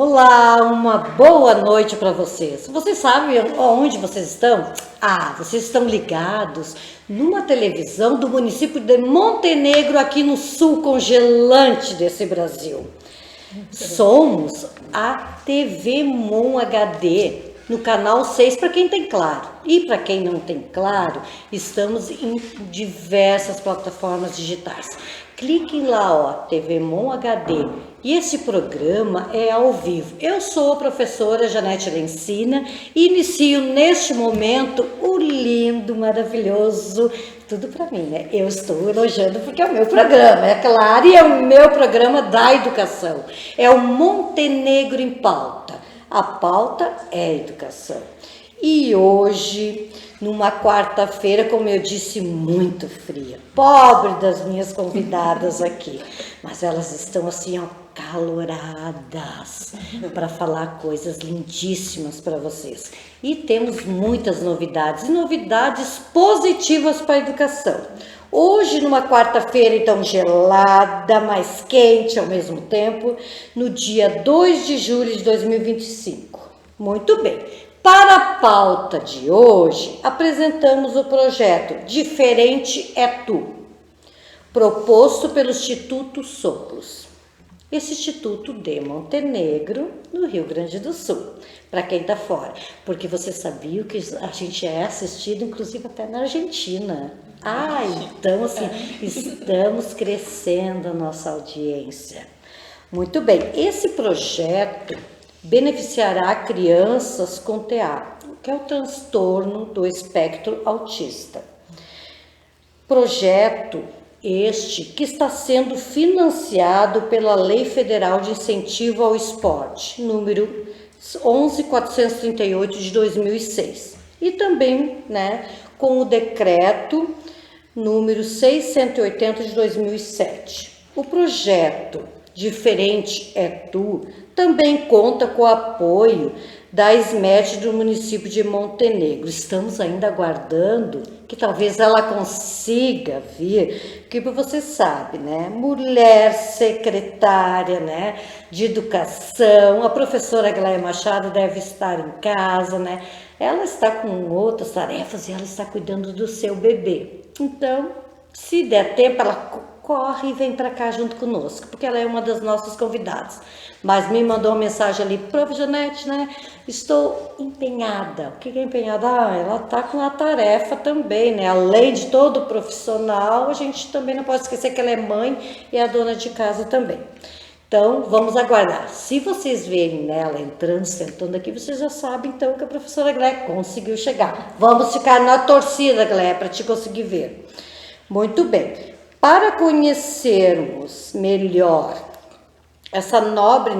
Olá, uma boa noite para vocês. Vocês sabem onde vocês estão? Vocês estão ligados numa televisão do município de Montenegro, aqui no sul congelante desse Brasil. Somos a TV Mon HD, no canal 6 para quem tem Claro. E para quem não tem Claro, estamos em diversas plataformas digitais. Cliquem lá, ó, TV Mon HD. E esse programa é ao vivo. Eu sou a professora Janete Lencina e inicio neste momento o lindo, maravilhoso, tudo para mim, né? Eu estou elogiando porque é o meu programa, é claro, e é o meu programa da educação. É o Montenegro em Pauta. A pauta é a educação. E hoje, numa quarta-feira, como eu disse, muito fria. Pobre das minhas convidadas aqui. Mas elas estão assim, ó, caloradas para falar coisas lindíssimas para vocês. E temos muitas novidades, e novidades positivas para a educação. Hoje, numa quarta-feira, então, gelada, mais quente ao mesmo tempo, no dia 2 de julho de 2025. Muito bem. Para a pauta de hoje, apresentamos o projeto Diferente é Tu, proposto pelo Instituto Soplos. Esse Instituto de Montenegro, no Rio Grande do Sul, para quem está fora. Porque você sabia que a gente é assistido, inclusive, até na Argentina. Então, assim, estamos crescendo a nossa audiência. Muito bem, esse projeto beneficiará crianças com TA, que é o transtorno do espectro autista. Projeto este que está sendo financiado pela Lei Federal de Incentivo ao Esporte, número 11.438 de 2006. E também, né, com o decreto número 680 de 2007. O projeto Diferente é Tu também conta com o apoio da SMET do município de Montenegro. Estamos ainda aguardando que talvez ela consiga vir, que você sabe, né? Mulher secretária, né, de educação, a professora Gleia Machado deve estar em casa, né? Ela está com outras tarefas e ela está cuidando do seu bebê. Então, se der tempo, ela corre e vem para cá junto conosco, porque ela é uma das nossas convidadas. Mas me mandou uma mensagem ali, Prof. Janete, né? Estou empenhada. O que é empenhada? Ela está com a tarefa também, né? Além de todo profissional, a gente também não pode esquecer que ela é mãe e é a dona de casa também. Então, vamos aguardar. Se vocês verem nela entrando, sentando aqui, vocês já sabem, então, que a professora Gleia conseguiu chegar. Vamos ficar na torcida, Gleia, para te conseguir ver. Muito bem. Para conhecermos melhor essa nobre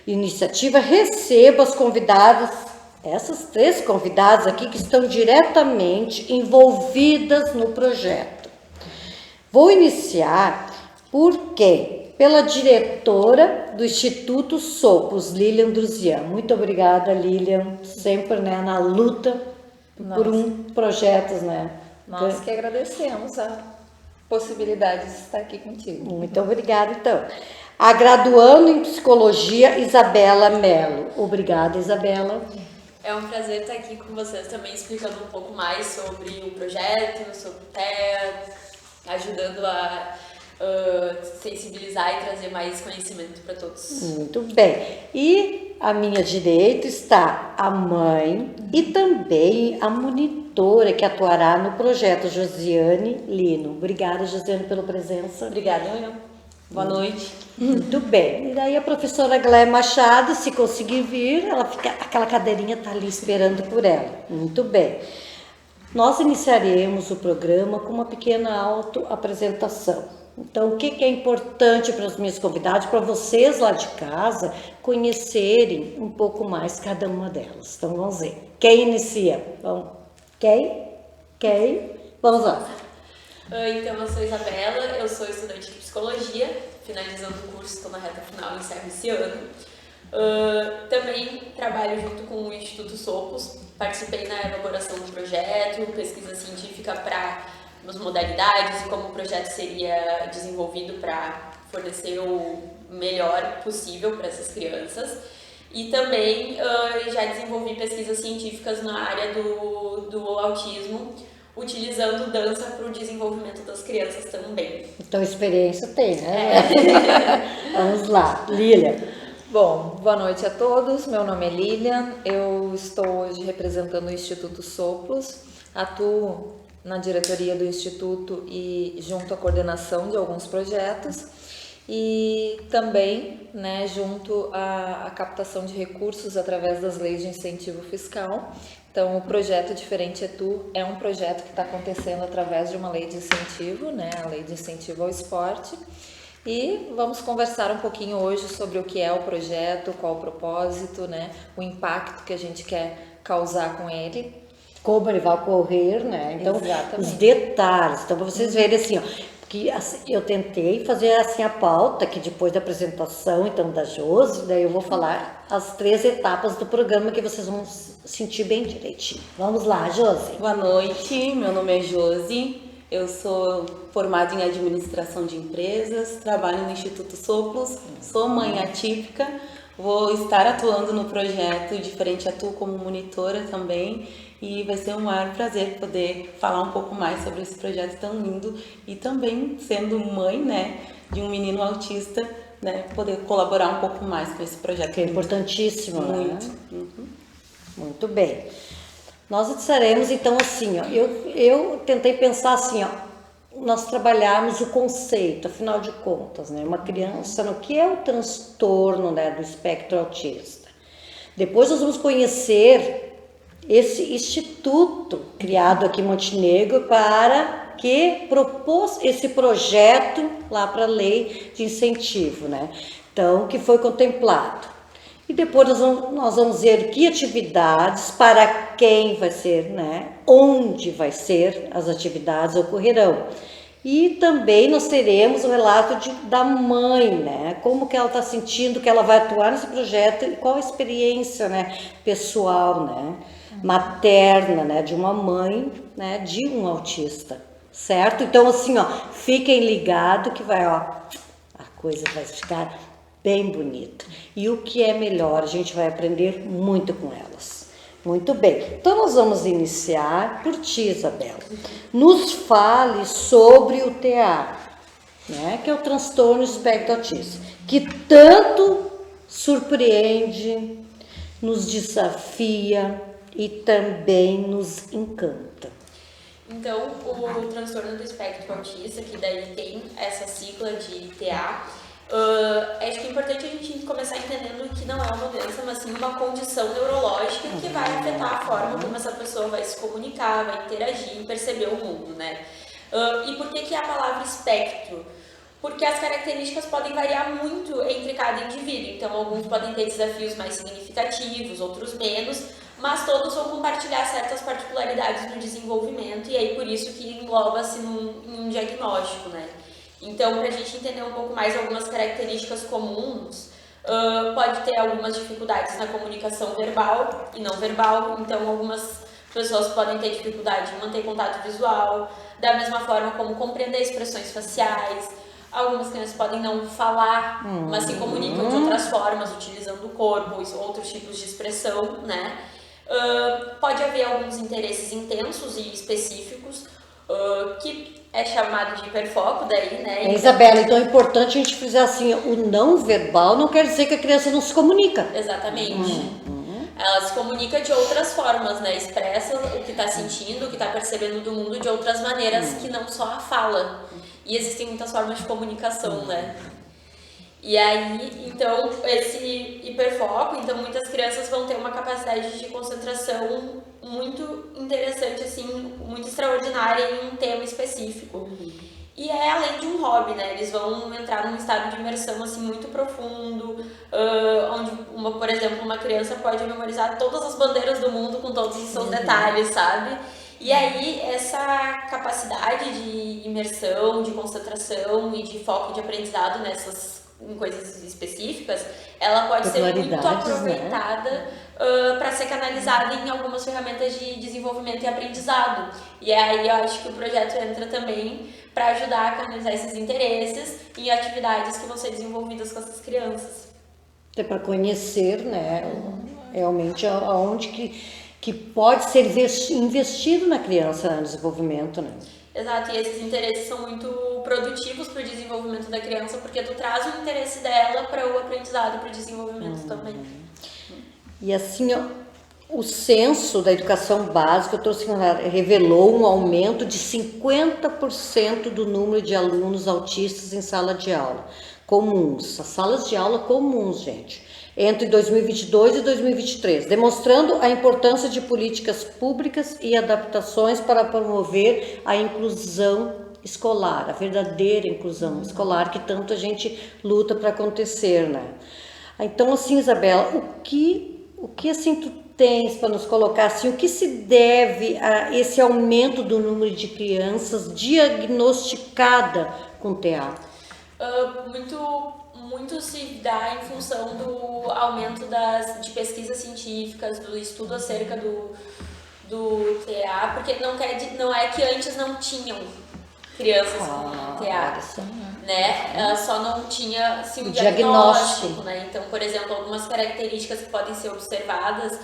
iniciativa, recebo as convidadas, essas 3 convidadas aqui que estão diretamente envolvidas no projeto. Vou iniciar por quem? Pela diretora do Instituto Soplos, Lilian Druzian. Muito obrigada, Lilian, sempre, né, na luta por projetos, né? Nós que agradecemos a possibilidade de estar aqui contigo. Muito obrigada, então. A graduando em Psicologia, Isabela Mello. Obrigada, Isabela. É um prazer estar aqui com vocês também, explicando um pouco mais sobre o projeto, sobre o TEA, ajudando a sensibilizar e trazer mais conhecimento para todos. Muito bem. E à minha direita está a mãe e também a monitora que atuará no projeto, Josiane Lino. Obrigada, Josiane, pela presença. Obrigada, eu. Boa noite. Muito bem. E daí a professora Gleia Machado, se conseguir vir, ela fica, aquela cadeirinha está ali esperando por ela. Muito bem. Nós iniciaremos o programa com uma pequena autoapresentação. Então, o que é importante para os meus convidados, para vocês lá de casa, conhecerem um pouco mais cada uma delas. Então, vamos ver. Quem inicia? Vamos. Quem? Vamos lá. Então, eu sou Isabela, eu sou estudante de Psicologia, finalizando o curso, estou na reta final, encerro esse ano. Também trabalho junto com o Instituto Soplos, participei na elaboração do projeto, pesquisa científica para as modalidades e como o projeto seria desenvolvido para fornecer o melhor possível para essas crianças. E também já desenvolvi pesquisas científicas na área do autismo, utilizando dança para o desenvolvimento das crianças também. Então, experiência tem, né? Vamos lá, Lília. Bom, boa noite a todos. Meu nome é Lilian. Eu estou hoje representando o Instituto Soplos. Atuo na diretoria do Instituto e junto à coordenação de alguns projetos. E também, né, junto à captação de recursos através das leis de incentivo fiscal. Então, o projeto Diferente é Tu é um projeto que está acontecendo através de uma lei de incentivo, né, a lei de incentivo ao esporte. E vamos conversar um pouquinho hoje sobre o que é o projeto, qual o propósito, né, o impacto que a gente quer causar com ele. Como ele vai ocorrer, né? Então, Exatamente. os detalhes. Então, para vocês verem assim, ó, que eu tentei fazer assim a pauta, que depois da apresentação, então, da Josi, daí eu vou falar as 3 etapas do programa que vocês vão sentir bem direitinho. Vamos lá, Josi. Boa noite, meu nome é Josi, eu sou formada em administração de empresas, trabalho no Instituto Soplos, sou mãe atípica, vou estar atuando no projeto Diferente é Tu como monitora também e vai ser um maior prazer poder falar um pouco mais sobre esse projeto tão lindo e também sendo mãe, né, de um menino autista, né, poder colaborar um pouco mais com esse projeto. Que é importantíssimo, Muito. né? Muito bem. Nós disseremos, então, assim, ó, eu tentei pensar assim, ó, nós trabalharmos o conceito, afinal de contas, né? Uma criança, no que é o transtorno, né, do espectro autista. Depois nós vamos conhecer esse instituto criado aqui em Montenegro para que propôs esse projeto lá para a lei de incentivo, né? Então, que foi contemplado. E depois nós vamos ver que atividades, para quem vai ser, né? Onde vai ser as atividades ocorrerão. E também nós teremos o relato da mãe, né? Como que ela está sentindo que ela vai atuar nesse projeto e qual a experiência, né, pessoal, né, materna, né, de uma mãe, né, de um autista, certo? Então, assim, ó, fiquem ligados que vai, ó, a coisa vai ficar bem bonita. E o que é melhor, a gente vai aprender muito com elas. Muito bem, então nós vamos iniciar por ti, Isabela. Nos fale sobre o TEA, né, que é o transtorno espectro autista, que tanto surpreende, nos desafia e também nos encanta. Então, o transtorno do espectro autista, que daí tem essa sigla de TA, acho que é importante a gente começar entendendo que não é uma doença, mas sim uma condição neurológica que vai afetar a forma como essa pessoa vai se comunicar, vai interagir e perceber o mundo, né? E por que a palavra espectro? Porque as características podem variar muito entre cada indivíduo, então alguns podem ter desafios mais significativos, outros menos, mas todos vão compartilhar certas particularidades no desenvolvimento e aí por isso que engloba-se em um diagnóstico, né? Então, para a gente entender um pouco mais algumas características comuns, pode ter algumas dificuldades na comunicação verbal e não verbal, então algumas pessoas podem ter dificuldade em manter contato visual, da mesma forma como compreender expressões faciais. Algumas crianças podem não falar, mas se comunicam de outras formas, utilizando o corpo, outros tipos de expressão, né? Pode haver alguns interesses intensos e específicos, que é chamado de hiperfoco daí, né? Isabela, então é importante a gente frisar assim, o não verbal não quer dizer que a criança não se comunica. Exatamente. Ela se comunica de outras formas, né? Expressa o que está sentindo, o que está percebendo do mundo de outras maneiras que não só a fala. E existem muitas formas de comunicação, né? E aí, então, esse hiperfoco, então muitas crianças vão ter uma capacidade de concentração muito interessante, assim, muito extraordinária em um tema específico. E é além de um hobby, né? Eles vão entrar num estado de imersão, assim, muito profundo, onde, por exemplo, uma criança pode memorizar todas as bandeiras do mundo com todos os seus detalhes, sabe? E aí, essa capacidade de imersão, de concentração e de foco de aprendizado nessas em coisas específicas, ela pode ser muito Peculiaridades, né? aproveitada para ser canalizada em algumas ferramentas de desenvolvimento e aprendizado. E aí eu acho que o projeto entra também para ajudar a canalizar esses interesses em atividades que vão ser desenvolvidas com essas crianças. Até para conhecer, né, realmente aonde que pode ser investido na criança, no desenvolvimento, né? Exato, e esses interesses são muito produtivos para o desenvolvimento da criança, porque tu traz o interesse dela para o aprendizado, para o desenvolvimento também. E assim, ó, o censo da educação básica revelou um aumento de 50% do número de alunos autistas em sala de aula comuns, as salas de aula comuns, gente, entre 2022 e 2023, demonstrando a importância de políticas públicas e adaptações para promover a inclusão escolar, a verdadeira inclusão escolar que tanto a gente luta para acontecer, né? Então, assim, Isabela, o que assim tu tens para nos colocar assim, o que se deve a esse aumento do número de crianças diagnosticadas com TEA? Muito se dá em função do aumento de pesquisas científicas, do estudo acerca do TEA, porque não é que antes não tinham crianças com TEA, né? Só não tinha assim, o diagnóstico, né? Então, por exemplo, algumas características que podem ser observadas,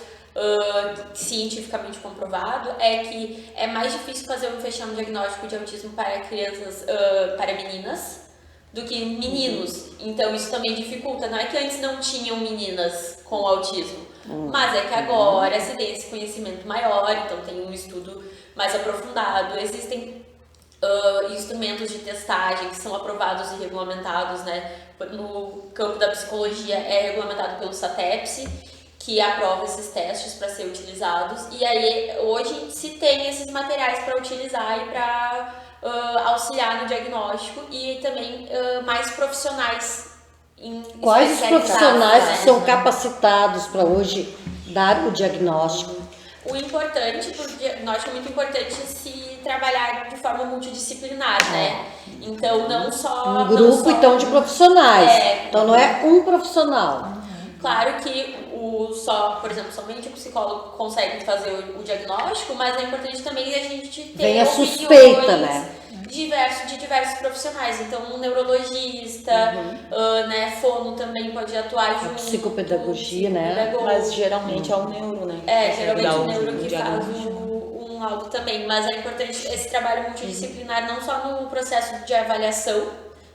cientificamente comprovado, é que é mais difícil fazer fechar um diagnóstico de autismo para crianças, para meninas, do que meninos. Então isso também dificulta. Não é que antes não tinham meninas com autismo, mas é que agora se tem esse conhecimento maior, então tem um estudo mais aprofundado. Existem instrumentos de testagem que são aprovados e regulamentados, né? No campo da psicologia é regulamentado pelo SATEPS, que aprova esses testes para ser utilizados. E aí hoje se tem esses materiais para utilizar e para auxiliar no diagnóstico, e também mais profissionais Quais os profissionais né? que são capacitados para hoje dar o diagnóstico? O importante, para o diagnóstico é muito importante se trabalhar de forma multidisciplinar, né? Então não só... Um grupo, então, de profissionais. Então não é um profissional. Claro que por exemplo, somente o psicólogo consegue fazer o diagnóstico, mas é importante também a gente ter Vem a suspeita, né? De diversos profissionais. Então, um neurologista, né, fono também pode atuar junto. Psicopedagogia, né? Mas geralmente é o neuro, né? Geralmente o neuro que faz um laudo também. Mas é importante esse trabalho multidisciplinar, não só no processo de avaliação,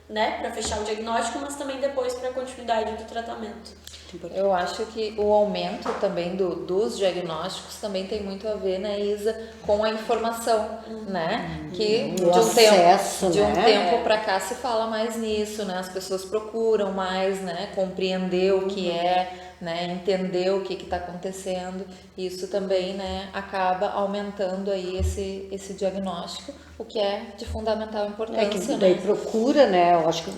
né, para fechar o diagnóstico, mas também depois para a continuidade do tratamento. Eu acho que o aumento também dos diagnósticos também tem muito a ver, né, Isa, com a informação, né? Que de um tempo para cá se fala mais nisso, né? As pessoas procuram mais, né, compreender o que é, né, entender o que está acontecendo. Isso também, né, acaba aumentando aí esse diagnóstico, o que é de fundamental importância. Que daí procura, né? Eu acho que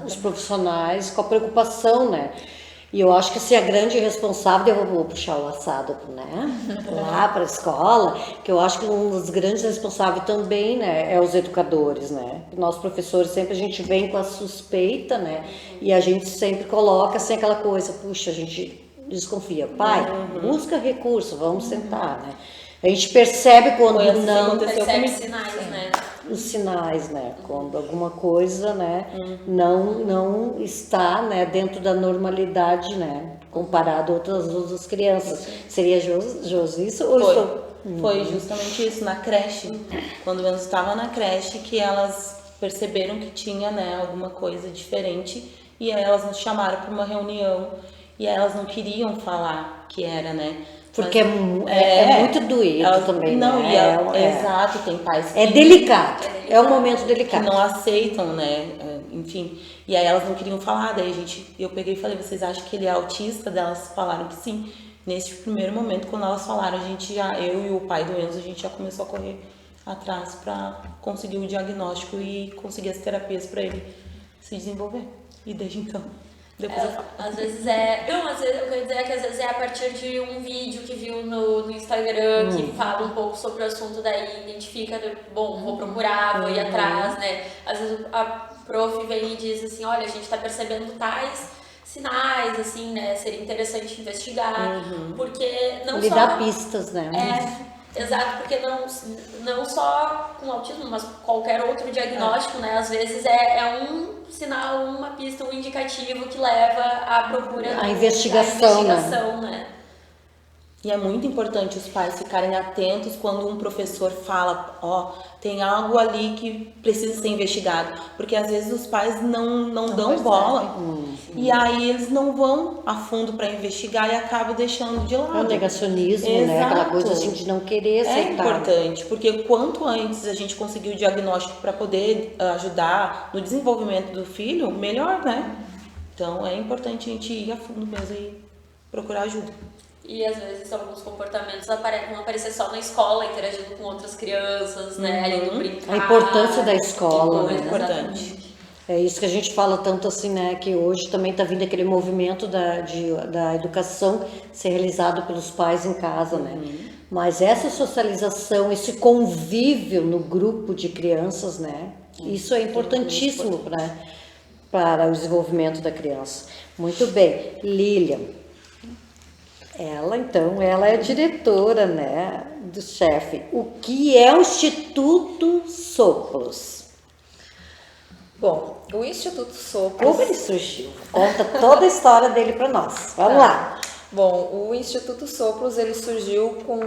os profissionais com a preocupação, né? E eu acho que assim, a grande responsável, eu vou puxar o assado, né, lá para a escola, que eu acho que um dos grandes responsáveis também, né, é os educadores, né. Nós professores sempre a gente vem com a suspeita, né, e a gente sempre coloca assim aquela coisa, puxa, a gente desconfia, pai, busca recurso, vamos sentar, né. A gente percebe quando não... Percebe sinais, né? Os sinais, né? Quando alguma coisa, né, não está, né, dentro da normalidade, né, comparado a outras crianças. Seria Josi isso? Foi justamente isso, na creche. Quando eu estava na creche, que elas perceberam que tinha, né, alguma coisa diferente, e aí elas nos chamaram para uma reunião, e elas não queriam falar que era, né? Porque é muito doído também, não, né? Exato, tem pais que... É delicado, é um momento delicado. Que não aceitam, né? Enfim, e aí elas não queriam falar, daí eu peguei e falei, vocês acham que ele é autista? Elas falaram que sim. Nesse primeiro momento, quando elas falaram, eu e o pai do Enzo, a gente já começou a correr atrás para conseguir o diagnóstico e conseguir as terapias para ele se desenvolver. E desde então... Depois eu falo. Às vezes o que eu ia dizer é que às vezes é a partir de um vídeo que viu no Instagram que fala um pouco sobre o assunto, daí identifica, bom, vou procurar, vou ir atrás, né? Às vezes prof vem e diz assim, olha, a gente está percebendo tais sinais, assim, né, seria interessante investigar, porque não Ele só... dá pistas, né? Exato, porque não só com autismo, mas qualquer outro diagnóstico, né, às vezes é um sinal, uma pista, um indicativo que leva à procura A investigação, né? E é muito importante os pais ficarem atentos quando um professor fala, tem algo ali que precisa ser investigado, porque às vezes os pais não dão percebem. bola e aí eles não vão a fundo para investigar e acabam deixando de lado. É o negacionismo, né? Aquela coisa assim de não querer aceitar. É importante, porque quanto antes a gente conseguir o diagnóstico para poder ajudar no desenvolvimento do filho, melhor, né? Então é importante a gente ir a fundo mesmo e procurar ajuda. E às vezes alguns comportamentos vão aparecer só na escola, interagindo com outras crianças, né? Ali no brincar. A importância da escola, Muito né? importante. É isso que a gente fala tanto assim, né? Que hoje também está vindo aquele movimento da educação ser realizado pelos pais em casa, né? Mas essa socialização, esse convívio no grupo de crianças, né? Isso é importantíssimo para o desenvolvimento da criança. Muito bem. Lilian. Ela é diretora, né, do chefe. O que é o Instituto Soplos? Bom, o Instituto Soplos... Como ele surgiu? Conta toda a história dele para nós. Vamos lá. Bom, o Instituto Soplos, ele surgiu com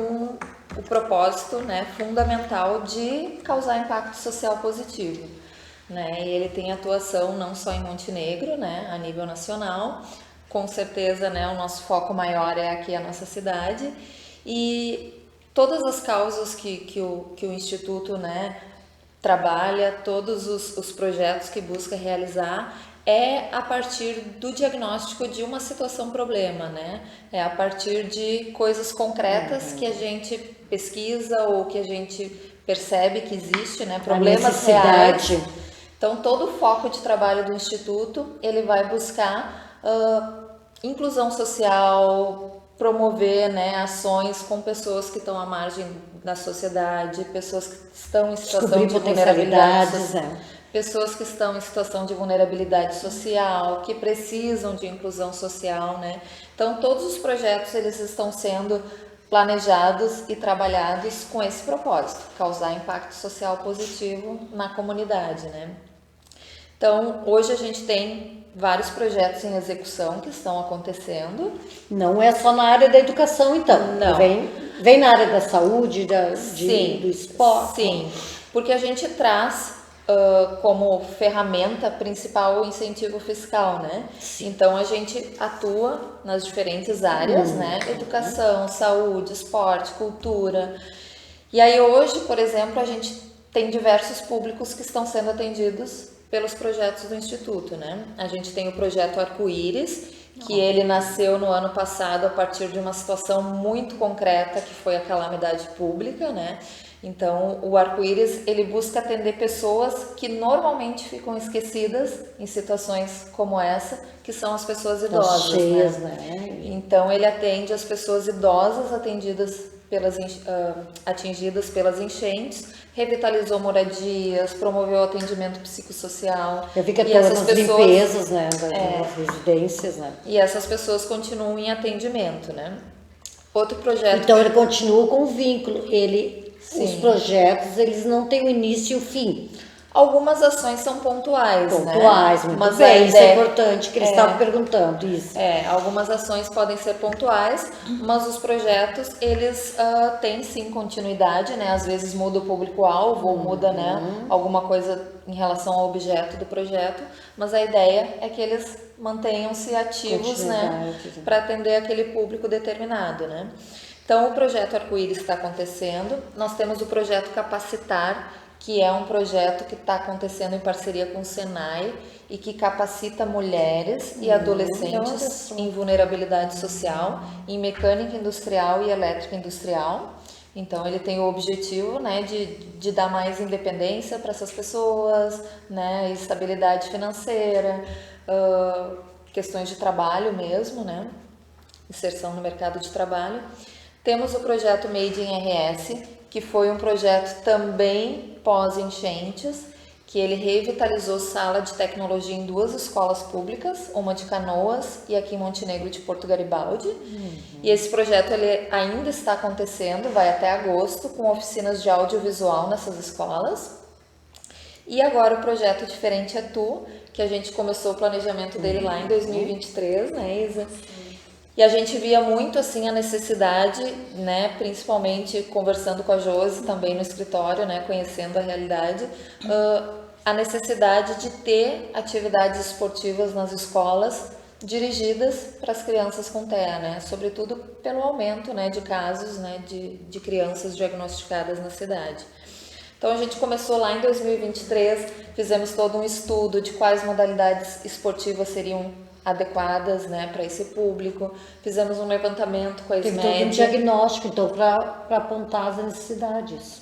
o propósito, né, fundamental de causar impacto social positivo, né? E ele tem atuação não só em Montenegro, né, a nível nacional. Com certeza, né, o nosso foco maior é aqui a nossa cidade, e todas as causas que o Instituto, né, trabalha, todos os projetos que busca realizar, é a partir do diagnóstico de uma situação-problema, né? É a partir de coisas concretas que a gente pesquisa ou que a gente percebe que existe, né, problemas reais. Então, todo o foco de trabalho do Instituto, ele vai buscar inclusão social, promover, né, ações com pessoas que estão à margem da sociedade, pessoas que estão em situação de vulnerabilidade, pessoas que estão em situação de vulnerabilidade social, que precisam de inclusão social, né? Então, todos os projetos, eles estão sendo planejados e trabalhados com esse propósito, causar impacto social positivo na comunidade, né? Então, hoje a gente tem vários projetos em execução que estão acontecendo. Não é só na área da educação, então. Não. Vem na área da saúde, do esporte. Sim, porque a gente traz como ferramenta principal o incentivo fiscal, né? Sim. Então, a gente atua nas diferentes áreas, né? Educação, saúde, esporte, cultura. E aí, hoje, por exemplo, a gente tem diversos públicos que estão sendo atendidos pelos projetos do Instituto, né? A gente tem o projeto Arco-Íris, que ele nasceu no ano passado a partir de uma situação muito concreta, que foi a calamidade pública, né? Então, o Arco-Íris, ele busca atender pessoas que normalmente ficam esquecidas em situações como essa, que são as pessoas idosas, cheias, né? Então, ele atende as pessoas idosas atingidas pelas enchentes, revitalizou moradias, promoveu atendimento psicossocial. Eu vi que essas pessoas, limpezas, né, das residências, né? E essas pessoas continuam em atendimento, né? Outro projeto... Então, ele continua com o vínculo. Os projetos, eles não têm o início e o fim. Algumas ações são pontuais, né? Muito mas bem, isso é importante, que eles estavam perguntando, isso. Algumas ações podem ser pontuais, mas os projetos, eles têm sim continuidade, né? Às vezes muda o público-alvo ou muda, né, alguma coisa em relação ao objeto do projeto, mas a ideia é que eles mantenham-se ativos, né, para atender aquele público determinado, né? Então, o projeto Arco-Íris está acontecendo, nós temos o projeto Capacitar, que é um projeto que está acontecendo em parceria com o Senai e que capacita mulheres e adolescentes em vulnerabilidade social, em mecânica industrial e elétrica industrial. Então, ele tem o objetivo, né, de dar mais independência para essas pessoas, né, estabilidade financeira, questões de trabalho mesmo, né, inserção no mercado de trabalho. Temos o projeto Made in RS, que foi um projeto também pós-enchentes, que ele revitalizou sala de tecnologia em 2 escolas públicas, uma de Canoas e aqui em Montenegro de Porto Garibaldi. E esse projeto ele ainda está acontecendo, vai até agosto, com oficinas de audiovisual nessas escolas. E agora o projeto Diferente é Tu, que a gente começou o planejamento dele lá em 2023, né, Isa? E a gente via muito assim a necessidade, né, principalmente conversando com a Josi também no escritório, né, conhecendo a realidade, a necessidade de ter atividades esportivas nas escolas dirigidas para as crianças com TEA, né, sobretudo pelo aumento, né, de casos, né, de crianças diagnosticadas na cidade. Então a gente começou lá em 2023, fizemos todo um estudo de quais modalidades esportivas seriam adequadas, né, para esse público. Fizemos um levantamento com a Tem SMED. todo um diagnóstico, então, para apontar as necessidades.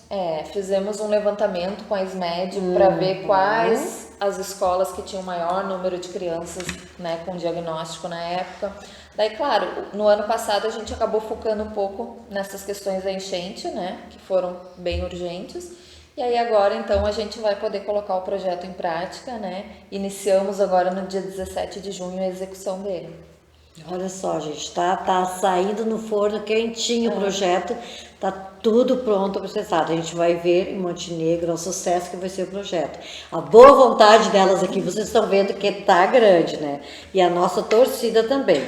Fizemos um levantamento com a SMED para ver quais as escolas que tinham maior número de crianças, né, com diagnóstico na época. Daí, claro, no ano passado a gente acabou focando um pouco nessas questões da enchente, né, que foram bem urgentes. E aí agora, então, a gente vai poder colocar o projeto em prática, né? Iniciamos agora no dia 17 de junho a execução dele. Olha só, gente, tá saindo no forno quentinho o projeto, tá tudo pronto, processado. A gente vai ver em Montenegro o sucesso que vai ser o projeto. A boa vontade delas aqui, vocês estão vendo que tá grande, né? E a nossa torcida também.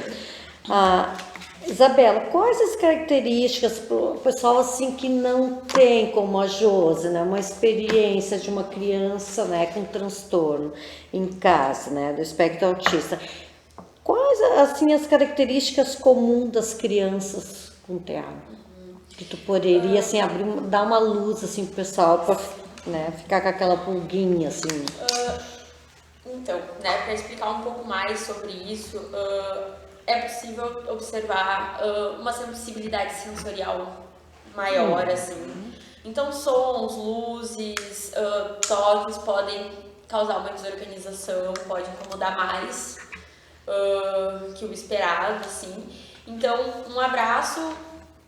Isabela, quais as características para o pessoal assim que não tem como a Josi, né, uma experiência de uma criança, né, com transtorno em casa, né, do espectro autista? Quais assim as características comuns das crianças com TEA? Que tu poderia assim dar uma luz assim pro pessoal para, né, ficar com aquela pulguinha assim. Então, né, para explicar um pouco mais sobre isso, é possível observar uma sensibilidade sensorial maior, assim. Então, sons, luzes, toques podem causar uma desorganização, pode incomodar mais que o esperado, assim. Então, um abraço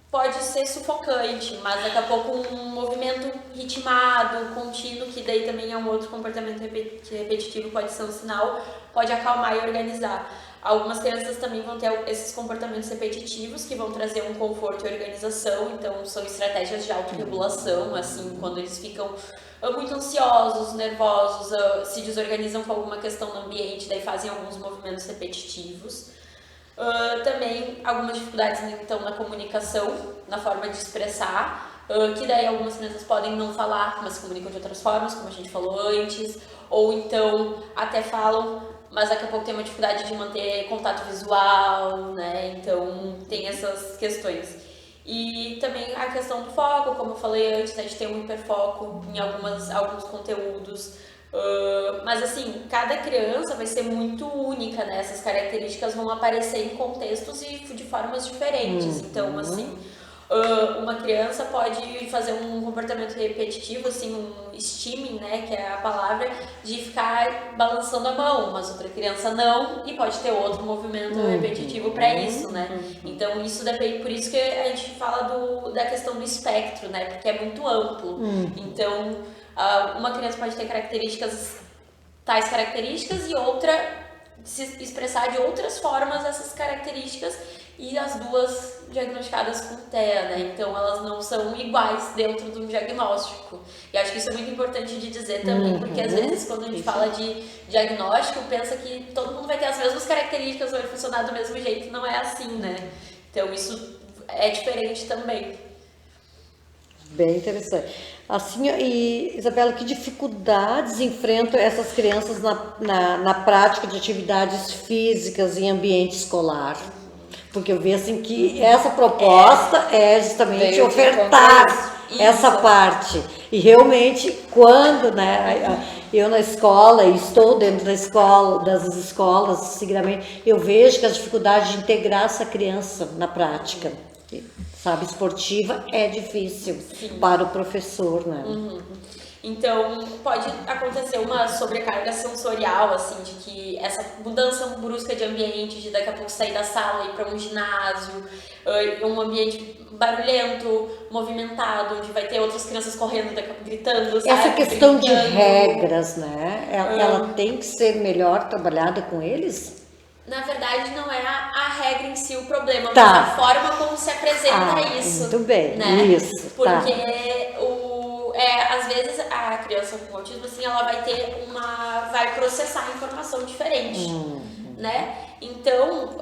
pode ser sufocante, mas daqui a pouco um movimento ritmado, contínuo, que daí também é um outro comportamento repetitivo, pode ser um sinal, pode acalmar e organizar. Algumas crianças também vão ter esses comportamentos repetitivos que vão trazer um conforto e organização, então são estratégias de autorregulação, assim, quando eles ficam muito ansiosos, nervosos, se desorganizam com alguma questão no ambiente, daí fazem alguns movimentos repetitivos. Também algumas dificuldades, então, na comunicação, na forma de expressar, que daí algumas crianças podem não falar, mas se comunicam de outras formas, como a gente falou antes, ou então até falam, mas daqui a pouco tem uma dificuldade de manter contato visual, né? Então tem essas questões. E também a questão do foco, como eu falei antes, a gente tem um hiperfoco em alguns conteúdos. Mas assim, cada criança vai ser muito única, né? Essas características vão aparecer em contextos e de formas diferentes. Então, assim, uma criança pode fazer um comportamento repetitivo, assim, um stimming, né, que é a palavra, de ficar balançando a mão, mas outra criança não, e pode ter outro movimento repetitivo para isso, né? Então isso depende, por isso que a gente fala da questão do espectro, né, porque é muito amplo. Então uma criança pode ter tais características e outra se expressar de outras formas essas características, e as duas diagnosticadas com TEA, né? Então elas não são iguais dentro do diagnóstico. E acho que isso é muito importante de dizer também, porque às vezes quando a gente fala de diagnóstico, pensa que todo mundo vai ter as mesmas características, vai funcionar do mesmo jeito, não é assim, né? Então isso é diferente também. Bem interessante. Assim, e Isabela, que dificuldades enfrentam essas crianças na prática de atividades físicas em ambiente escolar? Porque eu vejo assim que essa proposta é justamente ofertar essa parte. E realmente, quando, né, eu na escola, e estou dentro da escola, das escolas, seguidamente, eu vejo que a dificuldade de integrar essa criança na prática, sabe, esportiva, é difícil para o professor, né? Então, pode acontecer uma sobrecarga sensorial, assim, de que essa mudança brusca de ambiente, de daqui a pouco sair da sala e ir para um ginásio, um ambiente barulhento, movimentado, onde vai ter outras crianças correndo, gritando, sabe? Essa questão de brincando. regras, né? Ela tem que ser melhor trabalhada com eles? Na verdade, não é a regra em si o problema, Tá. mas a forma como se apresenta isso. Muito bem, né? isso. Tá. Porque às vezes a criança com autismo, assim, ela vai processar informação diferente, né? Então,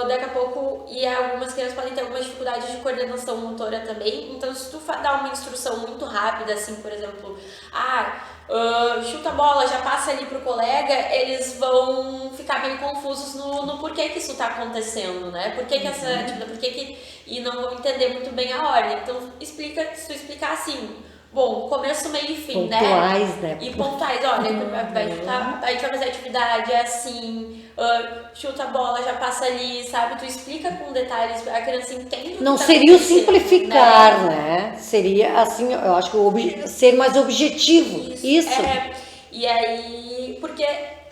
daqui a pouco, e algumas crianças podem ter algumas dificuldades de coordenação motora também. Então, se tu dá uma instrução muito rápida, assim, por exemplo, chuta a bola, já passa ali pro colega, eles vão ficar bem confusos no porquê que isso tá acontecendo, né? Por que essa atividade, e não vão entender muito bem a ordem. Então, se tu explicar assim, bom, começo, meio e fim, Pontuais, né? E pontuais, olha, a gente vai fazer atividade, é assim, chuta a bola, já passa ali, sabe? Tu explica com detalhes, a criança entende o que Não tá seria o acontecendo, simplificar, né? Seria, assim, eu acho que ser mais objetivo. Isso. E aí, porque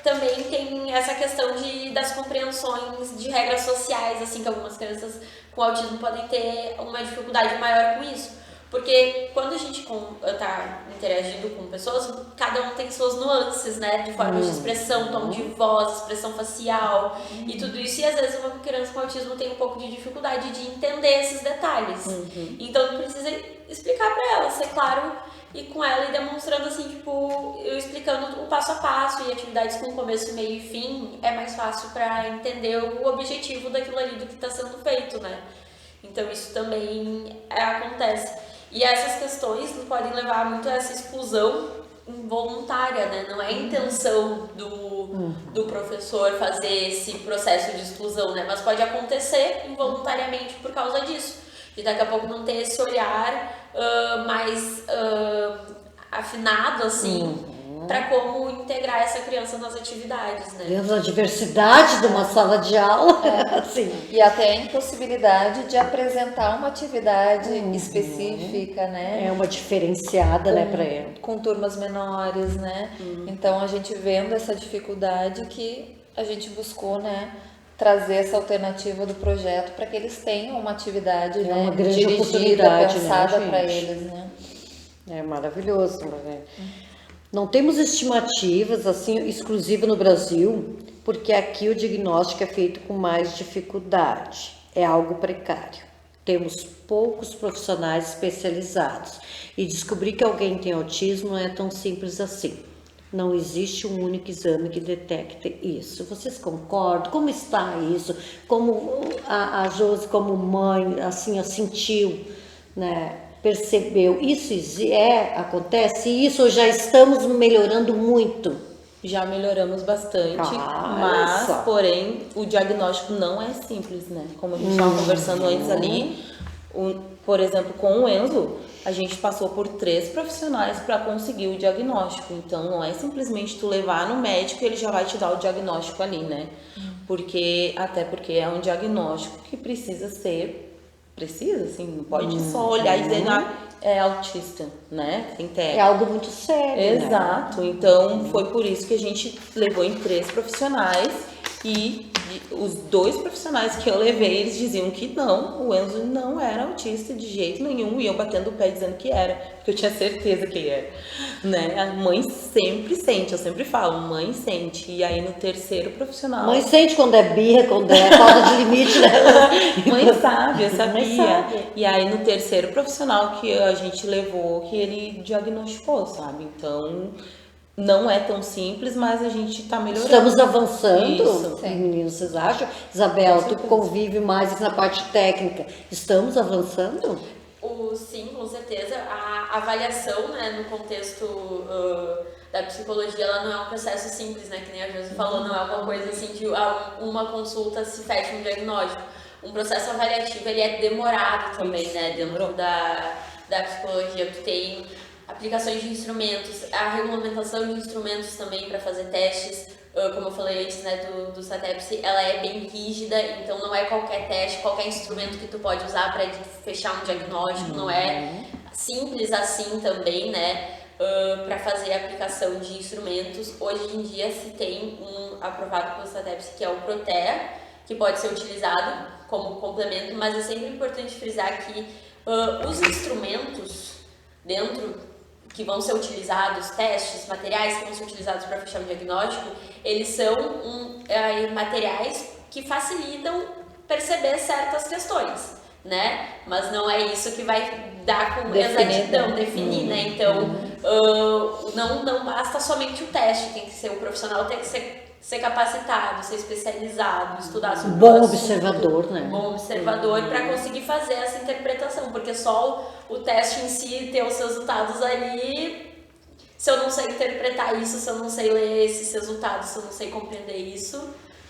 também tem essa questão das compreensões de regras sociais, assim, que algumas crianças com autismo podem ter uma dificuldade maior com isso. Porque quando a gente tá interagindo com pessoas, cada um tem suas nuances, né? De formas de expressão, tom de voz, expressão facial e tudo isso. E às vezes uma criança com autismo tem um pouco de dificuldade de entender esses detalhes. Então tu precisa explicar pra ela, ser claro e com ela e demonstrando assim, tipo, eu explicando o passo a passo e atividades com começo, meio e fim, é mais fácil pra entender o objetivo daquilo ali, do que tá sendo feito, né? Então isso também acontece. E essas questões podem levar muito a essa exclusão involuntária, né? Não é a intenção do professor fazer esse processo de exclusão, né? Mas pode acontecer involuntariamente por causa disso. E daqui a pouco não ter esse olhar mais afinado, assim, para como integrar essa criança nas atividades, né? Vemos a diversidade de uma sala de aula, assim. E até a impossibilidade de apresentar uma atividade específica, né? É uma diferenciada, né, para ela. Com turmas menores, né? Então, a gente vendo essa dificuldade que a gente buscou, né? Trazer essa alternativa do projeto para que eles tenham uma atividade, né? Uma grande dirigida, oportunidade, pensada né, para gente? eles, né? É maravilhoso, né? Não temos estimativas assim exclusivas no Brasil, porque aqui o diagnóstico é feito com mais dificuldade. É algo precário. Temos poucos profissionais especializados e descobrir que alguém tem autismo não é tão simples assim. Não existe um único exame que detecte isso. Vocês concordam? Como está isso? Como a Josi, como mãe, assim, sentiu, né? Percebeu? Isso acontece? Isso já estamos melhorando muito? Já melhoramos bastante, olha só. mas, porém, o diagnóstico não é simples, né? Como a gente estava conversando antes ali, por exemplo, com o Enzo, a gente passou por 3 profissionais para conseguir o diagnóstico. Então, não é simplesmente tu levar no médico e ele já vai te dar o diagnóstico ali, né? Até porque é um diagnóstico que precisa, assim, não pode só olhar e dizer, é autista, né? Tem É algo muito sério, Exato. né? Então, foi por isso que a gente levou em 3 profissionais e os 2 profissionais que eu levei, eles diziam que não, o Enzo não era autista de jeito nenhum, e eu batendo o pé dizendo que era, porque eu tinha certeza que ele era, né? A mãe sempre sente, eu sempre falo, mãe sente, e aí no 3º profissional... Mãe sente quando é birra, quando é falta de limite, né? Mãe sabe, eu sabia. Mãe sabe. E aí no 3º profissional que a gente levou, que ele diagnosticou, sabe? Então... Não é tão simples, mas a gente tá melhorando. Estamos avançando, Isso. meninos, vocês acham? Isabel, tu convive mais na parte técnica. Estamos avançando? Sim, com certeza. A avaliação, né, no contexto da psicologia, ela não é um processo simples, né? Que nem a Josi falou, não é uma coisa assim de uma consulta se fecha um diagnóstico. Um processo avaliativo, ele é demorado também, né? Dentro da psicologia, tu tem aplicações de instrumentos, a regulamentação de instrumentos também para fazer testes, como eu falei antes, né, do SATEPSI, ela é bem rígida, então não é qualquer teste, qualquer instrumento que tu pode usar para fechar um diagnóstico, não é simples assim também, né? para fazer a aplicação de instrumentos. Hoje em dia se tem um aprovado pelo SATEPS, que é o Protea, que pode ser utilizado como complemento, mas é sempre importante frisar que os instrumentos dentro que vão ser utilizados, testes, materiais que vão ser utilizados para fechar o diagnóstico, eles são materiais que facilitam perceber certas questões, né? Mas não é isso que vai dar com exatidão, definir, né? Então, não basta somente o teste, tem que ser o profissional, tem que ser capacitado, ser especializado, estudar sobre Bom o assunto, observador, né? Bom observador para conseguir fazer essa interpretação, porque só o teste em si, ter os resultados ali, se eu não sei interpretar isso, se eu não sei ler esses resultados, se eu não sei compreender isso,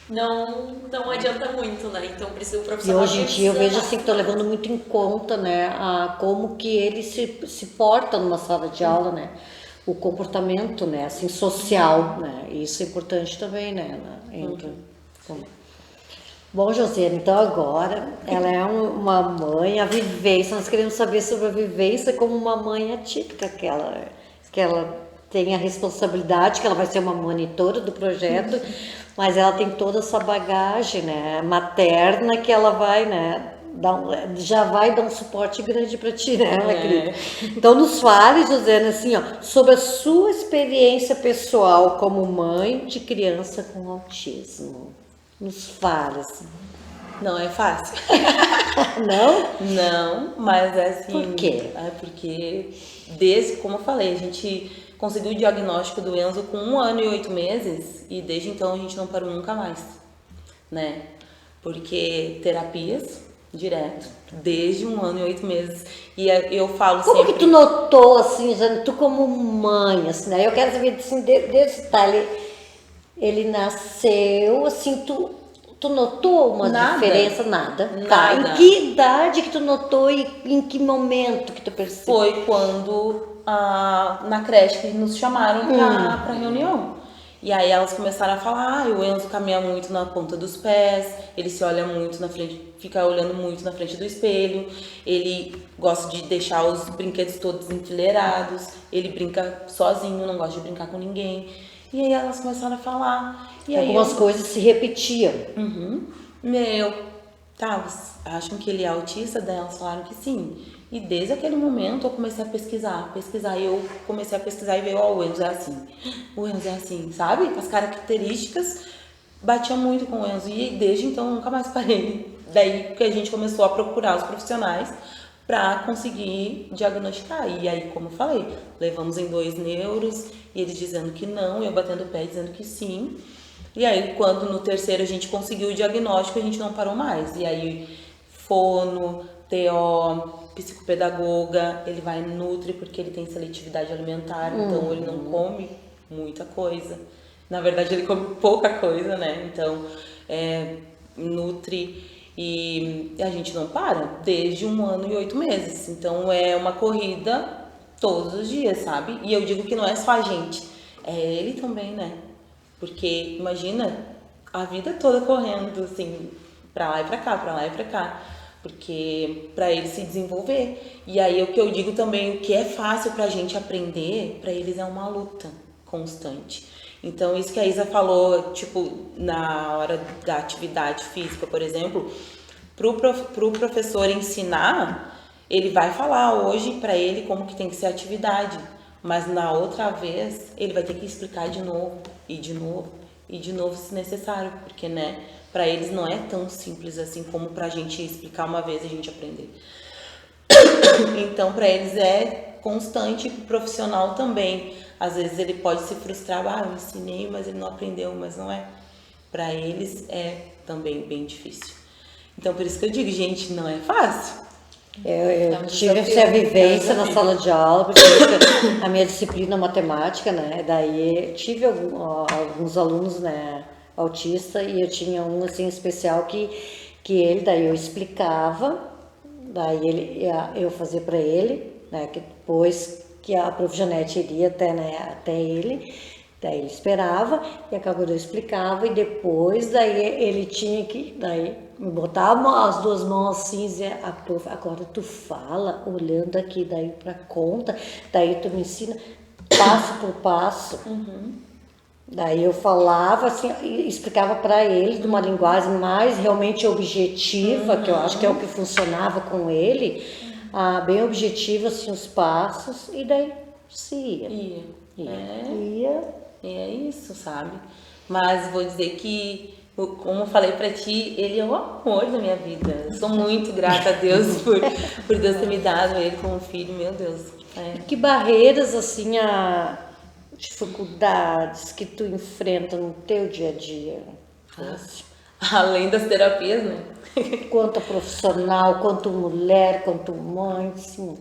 não adianta muito, né? Então precisa o E profissional. hoje em dia eu vejo assim que estão levando muito em conta, né, como que ele se porta numa sala de aula, né? O comportamento, né, assim, social, né? Isso é importante também, né? Bom, Josiane, então agora ela é uma mãe, a vivência, nós queremos saber sobre a vivência como uma mãe atípica, que ela tem a responsabilidade, que ela vai ser uma monitora do projeto, mas ela tem toda essa bagagem, né, materna, que ela vai, né, já vai dar um suporte grande para ti, né, querida? Então nos fale, Josiane, assim, ó, sobre a sua experiência pessoal como mãe de criança com autismo. Nos fale, assim. Não é fácil. Não? Não, mas assim... Por quê? Porque desde, como eu falei, a gente conseguiu o diagnóstico do Enzo com 1 ano e 8 meses e desde então a gente não parou nunca mais, né? Porque terapias direto, desde 1 ano e 8 meses. E eu falo Como sempre... que tu notou, assim, Jane, tu como mãe, assim, né? Eu quero saber, assim, desse detalhe. Ele nasceu, assim, tu notou uma diferença? Nada. Tá. Em que idade que tu notou e em que momento que tu percebeu? Foi quando na creche que nos chamaram pra reunião. E aí elas começaram a falar, o Enzo caminha muito na ponta dos pés, ele se olha muito na frente, fica olhando muito na frente do espelho, ele gosta de deixar os brinquedos todos enfileirados, ele brinca sozinho, não gosta de brincar com ninguém. E aí elas começaram a falar. E algumas coisas se repetiam. Acham que ele é autista? Daí elas falaram que sim. E desde aquele momento eu comecei a pesquisar. E eu comecei a pesquisar e veio, o Enzo é assim, sabe? As características batiam muito com o Enzo. E desde então eu nunca mais parei. Daí que a gente começou a procurar os profissionais para conseguir diagnosticar. E aí, como eu falei, levamos em 2 neuros, e eles dizendo que não, eu batendo o pé dizendo que sim. E aí, quando no 3º a gente conseguiu o diagnóstico, a gente não parou mais. E aí, fono, TO, psicopedagoga, ele vai no Nutri porque ele tem seletividade alimentar, então ele não come muita coisa. Na verdade, ele come pouca coisa, né? Então, Nutri... E a gente não para desde 1 ano e 8 meses. Então é uma corrida todos os dias, sabe? E eu digo que não é só a gente, é ele também, né? Porque imagina a vida toda correndo assim, pra lá e pra cá, pra lá e pra cá. Porque pra ele se desenvolver. E aí o que eu digo também, o que é fácil pra gente aprender, pra eles é uma luta constante. Então, isso que a Isa falou, tipo, na hora da atividade física, por exemplo, pro professor ensinar, ele vai falar hoje para ele como que tem que ser a atividade, mas na outra vez ele vai ter que explicar de novo, e de novo, e de novo se necessário, porque, né, para eles não é tão simples assim como pra gente explicar uma vez e a gente aprender. Então, para eles é constante, pro profissional também. Às vezes ele pode se frustrar, eu ensinei, mas ele não aprendeu, mas não é. Para eles é também bem difícil. Então, por isso que eu digo, gente, não é fácil. Eu tive essa vivência na sala de aula, porque a minha disciplina matemática, né? Daí tive alguns alunos, né, autistas, e eu tinha um assim especial que ele, daí eu explicava, daí eu fazia para ele, né, que depois que a prof. Janete iria até ele, daí ele esperava, e acabou eu explicava, e depois daí ele tinha que, daí me botava as 2 mãos assim e dizia, prof, agora tu fala, olhando aqui daí pra conta, daí tu me ensina. passo por passo. Daí eu falava assim, e explicava para ele de uma linguagem mais realmente objetiva, que eu acho que é o que funcionava com ele, bem objetivo assim os passos, e daí se ia. Ia. E é isso, sabe? Mas vou dizer que, como eu falei pra ti, ele é o amor da minha vida. Eu sou muito grata a Deus por Deus ter me dado ele como filho, meu Deus. E que barreiras, assim, dificuldades que tu enfrenta no teu dia a dia? Além das terapias, né? Quanto profissional, quanto mulher, quanto mãe, assim,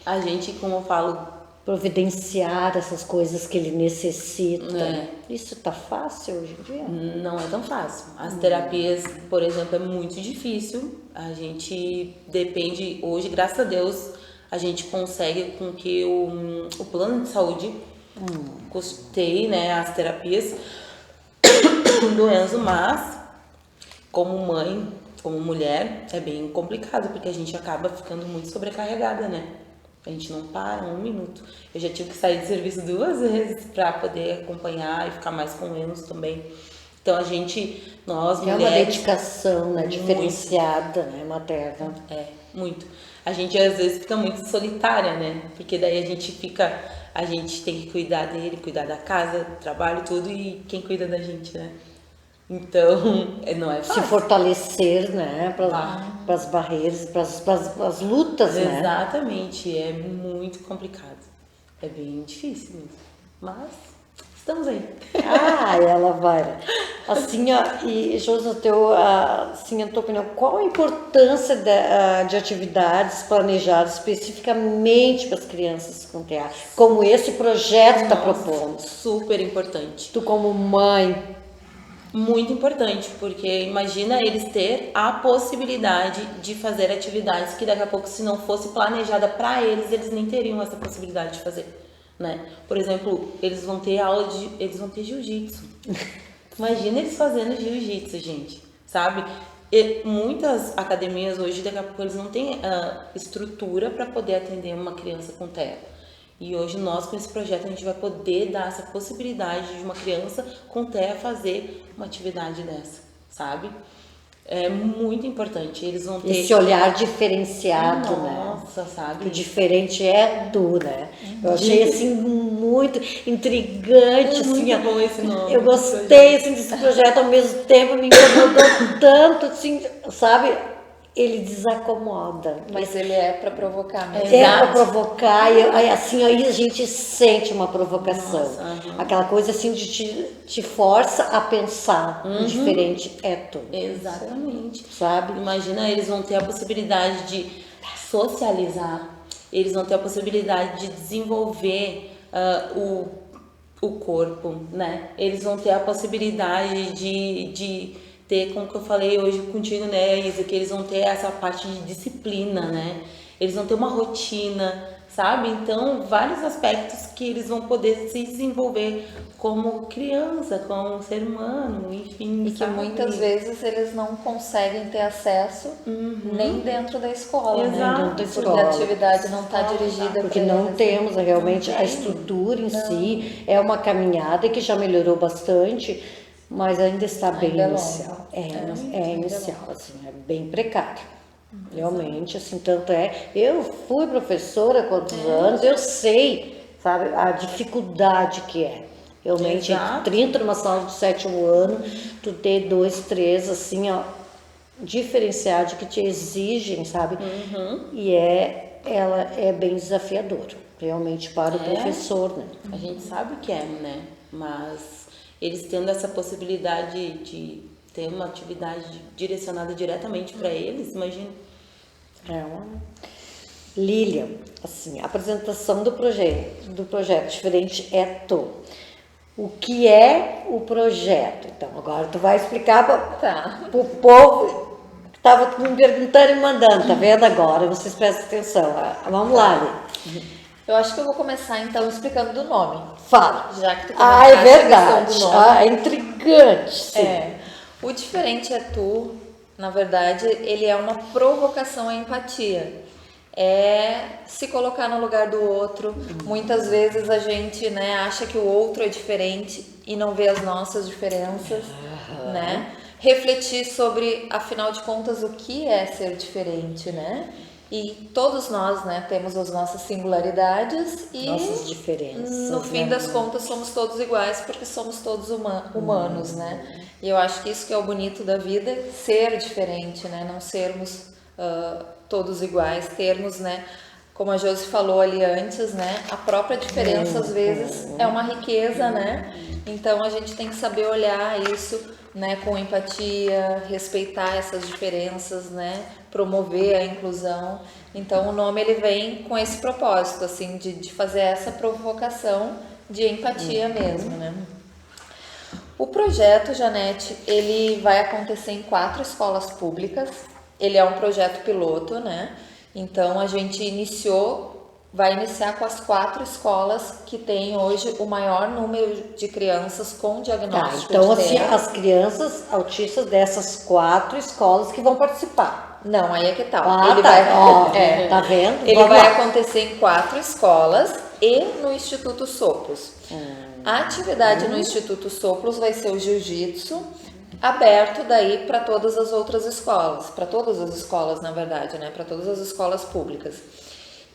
A gente, como eu falo, providenciar essas coisas que ele necessita. Isso tá fácil hoje em dia? não é tão fácil. As terapias, por exemplo, é muito difícil. A gente depende, hoje, graças a Deus, a gente consegue com que o plano de saúde custeie, né, as terapias do Enzo, mas como mãe, como mulher, é bem complicado, porque a gente acaba ficando muito sobrecarregada, né? A gente não para um minuto. Eu já tive que sair de serviço 2 vezes para poder acompanhar e ficar mais com o Enzo também. Então nós mulheres... É uma dedicação, né, diferenciada, né, materna. Muito. A gente às vezes fica muito solitária, né? Porque daí a gente tem que cuidar dele, cuidar da casa, do trabalho, tudo, e quem cuida da gente, né? Então, não é fácil. Se fortalecer, né, para as barreiras, para as lutas, né? Exatamente, é muito complicado. É bem difícil mesmo. Mas estamos aí. Ela vai. Assim, e Josi, assim, a tua opinião, qual a importância de atividades planejadas especificamente para as crianças com TEA? Como esse projeto está propondo? Super importante. Tu como mãe... Muito importante, porque imagina eles ter a possibilidade de fazer atividades que daqui a pouco, se não fosse planejada para eles, eles nem teriam essa possibilidade de fazer, né? Por exemplo, eles vão ter jiu-jitsu. Imagina eles fazendo jiu-jitsu, gente, sabe? E muitas academias hoje, daqui a pouco, eles não têm estrutura para poder atender uma criança com TEA. E hoje nós, com esse projeto, a gente vai poder dar essa possibilidade de uma criança com TEA fazer uma atividade dessa, sabe? É muito importante. Eles vão ter... Esse olhar diferenciado, Nossa, sabe? O diferente é tu, né? Eu achei, assim, muito intrigante, assim. Muito bom esse nome. Eu gostei, assim, desse projeto, ao mesmo tempo me incomodou tanto, assim, sabe? Ele desacomoda. Mas ele é para provocar mesmo. É para provocar, e assim, aí a gente sente uma provocação. Aquela coisa assim de te força a pensar. O diferente é tu. Exatamente. Sabe? Imagina, eles vão ter a possibilidade de socializar, eles vão ter a possibilidade de desenvolver o corpo, né? Eles vão ter a possibilidade de ter, como que eu falei hoje contigo, né, Isa, que eles vão ter essa parte de disciplina, né? Eles vão ter uma rotina, sabe? Então, vários aspectos que eles vão poder se desenvolver como criança, como ser humano, enfim. E que muitas vezes eles não conseguem ter acesso nem dentro da escola, né? Porque a atividade não está dirigida porque não temos realmente a estrutura em si. É uma caminhada que já melhorou bastante, mas ainda está bem inicial. É inicial, assim, é bem precário. Realmente, assim, tanto eu fui professora há quantos anos, eu sei, sabe, a dificuldade que é. Realmente, entre 30 numa sala de 7º ano, tu ter 2, 3, assim, diferenciados que te exigem, sabe? E ela é bem desafiadora, realmente, para o professor, né? A gente sabe que é, né? Mas eles tendo essa possibilidade de ter uma atividade direcionada diretamente para eles, imagina. Lilian, assim, a apresentação do projeto diferente é tu. O que é o projeto? Então, agora tu vai explicar para o povo que estava me perguntando e mandando, tá vendo agora? Vocês prestem atenção. Vamos lá, Lilian. Eu acho que eu vou começar então explicando do nome. Fala. Já que tu é verdade. Do nome. É intrigante. Sim. O diferente é tu, na verdade, ele é uma provocação à empatia. é se colocar no lugar do outro. Muitas vezes a gente, né, acha que o outro é diferente e não vê as nossas diferenças, né? Refletir sobre, afinal de contas, o que é ser diferente, né? E todos nós, né, temos as nossas singularidades e Nossas diferenças. no fim das contas somos todos iguais porque somos todos humanos, né? E eu acho que isso que é o bonito da vida, ser diferente, né? Não sermos todos iguais, termos, né? Como a Josi falou ali antes, né? A própria diferença às vezes é uma riqueza, né? Então a gente tem que saber olhar isso, né, com empatia, respeitar essas diferenças, né, promover a inclusão. Então o nome ele vem com esse propósito, assim, de fazer essa provocação de empatia mesmo, né. O projeto, Janete, ele vai acontecer em 4 escolas públicas. Ele é um projeto piloto, né, então a gente vai iniciar com as 4 escolas que têm hoje o maior número de crianças com diagnóstico então, de assim, TEA. as crianças autistas dessas 4 escolas que vão participar. Não, aí é que tal. Tá vendo? Ele Vamos vai lá. acontecer em 4 escolas e no Instituto Soplos. A atividade no Instituto Soplos vai ser o jiu-jitsu, aberto daí para todas as outras escolas, para todas as escolas, na verdade, né, para todas as escolas públicas.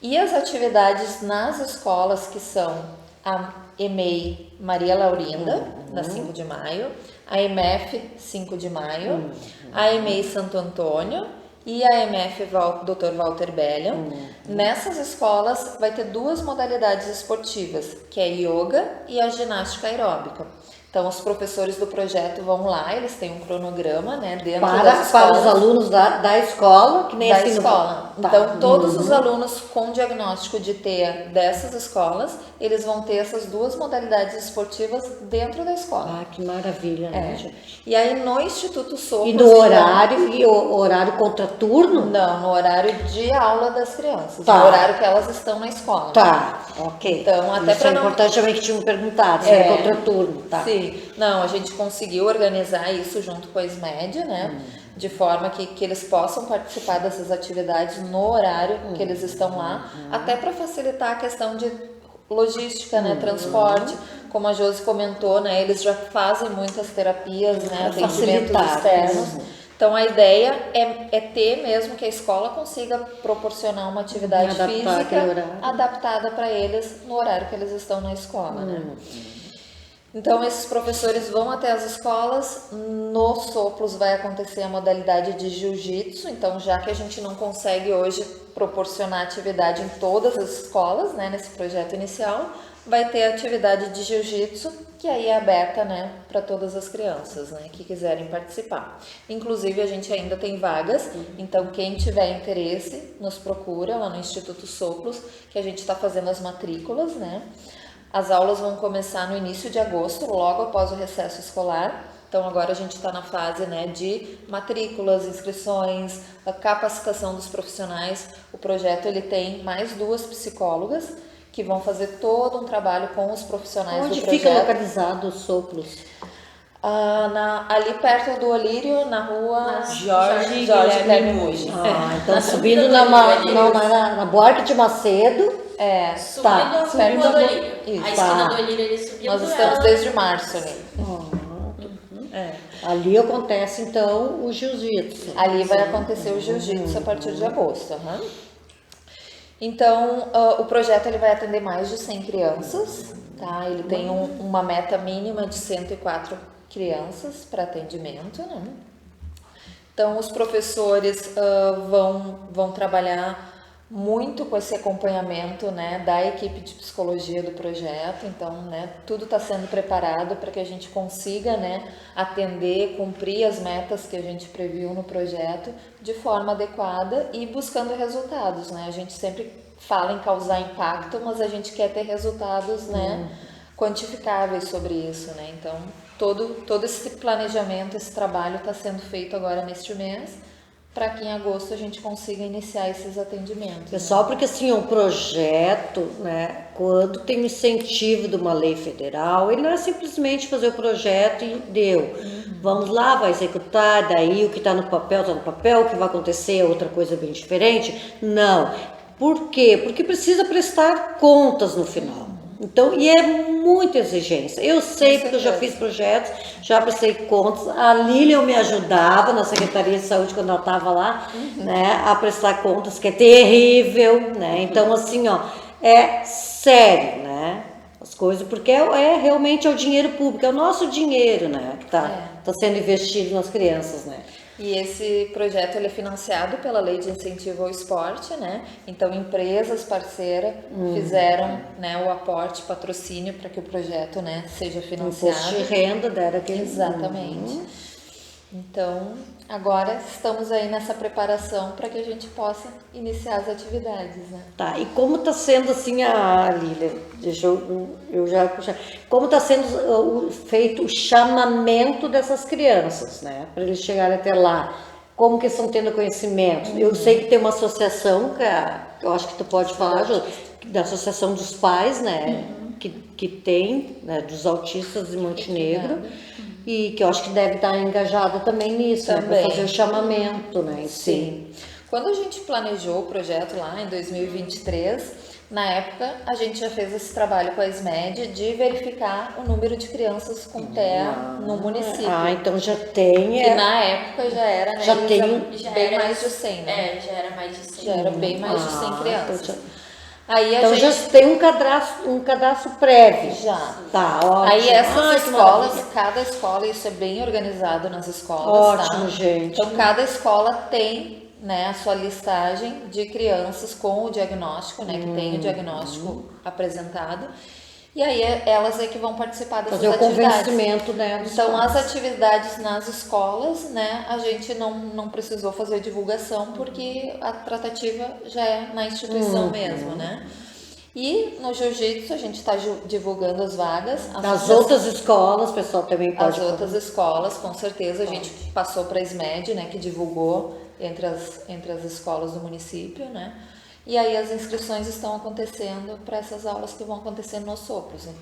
E as atividades nas escolas que são a EMEI Maria Laurinda, na 5 de maio, a EMF 5 de maio, a EMEI Santo Antônio e a EMF Dr. Walter Bellion. Nessas escolas vai ter 2 modalidades esportivas, que é yoga e a ginástica aeróbica. Então, os professores do projeto vão lá, eles têm um cronograma, né, dentro das escolas. Para os alunos da escola, que nem da assim escola. Tá. Então, todos os alunos com diagnóstico de TEA dessas escolas, eles vão ter essas 2 modalidades esportivas dentro da escola. Ah, que maravilha, né, gente? E aí, no Instituto Sopros... E no horário, e o horário contraturno? Não, no horário de aula das crianças, Tá. no horário que elas estão na escola. Tá, ok. Então, até isso pra é não- importante também que tinham perguntado, se é contraturno, tá? Sim, não, a gente conseguiu organizar isso junto com a SMED, né? De forma que eles possam participar dessas atividades no horário que eles estão lá, até para facilitar a questão de logística, né? Transporte. Como a Josi comentou, né? Eles já fazem muitas terapias, né? Pra Atendimentos facilitar. externos. Então a ideia é ter mesmo que a escola consiga proporcionar uma atividade Adaptar física aquele horário. adaptada para eles no horário que eles estão na escola, né? Então, esses professores vão até as escolas. No Soplos vai acontecer a modalidade de jiu-jitsu. Então, já que a gente não consegue hoje proporcionar atividade em todas as escolas, né, nesse projeto inicial, vai ter a atividade de jiu-jitsu, que aí é aberta, né, para todas as crianças, né, que quiserem participar. Inclusive, a gente ainda tem vagas. Então, quem tiver interesse, nos procura lá no Instituto Soplos, que a gente está fazendo as matrículas, né. As aulas vão começar no início de agosto, logo após o recesso escolar. Então agora a gente está na fase, né, de matrículas, inscrições, a capacitação dos profissionais. O projeto ele tem mais 2 psicólogas que vão fazer todo um trabalho com os profissionais Onde do projeto. fica localizado os Soplos? Ali perto do Olírio, na rua Jorge Guilherme Guilherme Muji. Então subindo na Buarque de Macedo. Subindo Tá, a subindo rua do a- Olírio. Isso. A esquina Tá. do Olírio ele subindo. Nós estamos desde março ali. Ali acontece então o jiu-jitsu. Ali vai acontecer o jiu-jitsu a partir de agosto. Aham. Então, o projeto ele vai atender mais de 100 crianças, tá? Ele tem uma meta mínima de 104 crianças para atendimento, né? Então, os professores vão trabalhar muito com esse acompanhamento, né, da equipe de psicologia do projeto. Então, né, tudo está sendo preparado para que a gente consiga, né, atender, cumprir as metas que a gente previu no projeto de forma adequada e buscando resultados, né? A gente sempre fala em causar impacto, mas a gente quer ter resultados, né, quantificáveis sobre isso, né? Então, todo esse planejamento, esse trabalho está sendo feito agora neste mês, para que em agosto a gente consiga iniciar esses atendimentos. Pessoal, porque assim, um projeto, né, quando tem um incentivo de uma lei federal, ele não é simplesmente fazer o projeto e deu. Vamos lá, vai executar, daí o que está no papel, o que vai acontecer é outra coisa bem diferente. Não. Por quê? Porque precisa prestar contas no final. Então, e é muita exigência. Eu sei, porque eu já fiz projetos, já prestei contas. A Lilian me ajudava na Secretaria de Saúde quando ela estava lá, né, a prestar contas, que é terrível, né? Então, assim, ó, é sério, né? As coisas, porque realmente é o dinheiro público, é o nosso dinheiro, né? Que tá sendo investido nas crianças, né? E esse projeto ele é financiado pela Lei de Incentivo ao Esporte, né? Então empresas parceiras fizeram, né, o aporte, patrocínio para que o projeto, né, seja financiado. Imposto de renda dera aquele. Exatamente. Então agora estamos aí nessa preparação para que a gente possa iniciar as atividades, né? Tá, e como está sendo assim a Lília, deixa eu já puxar, como está sendo feito o chamamento dessas crianças, né, para eles chegarem até lá, como que estão tendo conhecimento? Eu sei que tem uma associação, eu acho que tu pode falar, Ju, da Associação dos Pais, né, que tem, né, dos autistas de Montenegro, e que eu acho que deve estar engajada também nisso, né, para fazer o chamamento, né, Sim. Quando a gente planejou o projeto lá em 2023, na época a gente já fez esse trabalho com a SMED de verificar o número de crianças com TEA no município. Então já tem. Que na época já era, né? Já tem bem mais de 100, né? Já era mais de 100. Já era bem mais de 100 crianças. Então, aí então já tem um cadastro prévio. Já. Tá, ótimo. Aí essas escolas, cada escola, isso é bem organizado nas escolas. Ótimo, tá? gente. Então cada escola tem, né, a sua listagem de crianças com o diagnóstico, né, que tem o diagnóstico apresentado. E aí elas é que vão participar dessas fazer o atividades. convencimento, né? Então as atividades nas escolas, né, a gente não precisou fazer divulgação porque a tratativa já é na instituição mesmo, né? E no jiu-jitsu a gente está divulgando as vagas. Nas outras escolas, o pessoal também pode. As outras escolas, com certeza, a gente passou para a SMED, né, que divulgou entre as escolas do município, né? E aí as inscrições estão acontecendo para essas aulas que vão acontecer nos sopros. Né?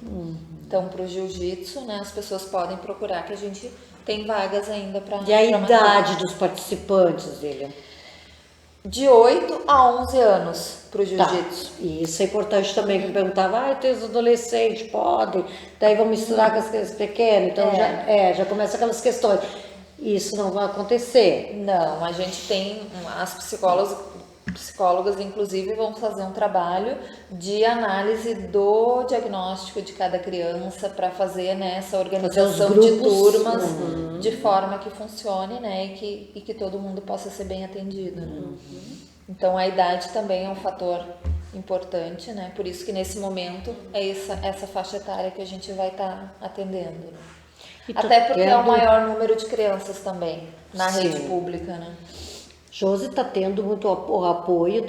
Então, para o jiu-jitsu, né, as pessoas podem procurar que a gente tem vagas ainda para. E a idade dos participantes dele? De 8 a 11 anos para o jiu-jitsu. Tá. E isso é importante também, que eu perguntava, tem os adolescentes, podem, daí vão misturar com as crianças pequenas, então já começa aquelas questões. Isso não vai acontecer. Não, a gente tem as psicólogas inclusive vão fazer um trabalho de análise do diagnóstico de cada criança para fazer, né, essa organização de turmas de forma que funcione, né, e que todo mundo possa ser bem atendido, né? Então a idade também é um fator importante, né? Por isso que nesse momento é essa faixa etária que a gente vai estar atendendo, né? Até porque é o maior número de crianças também na rede pública, né? Josi está tendo muito apoio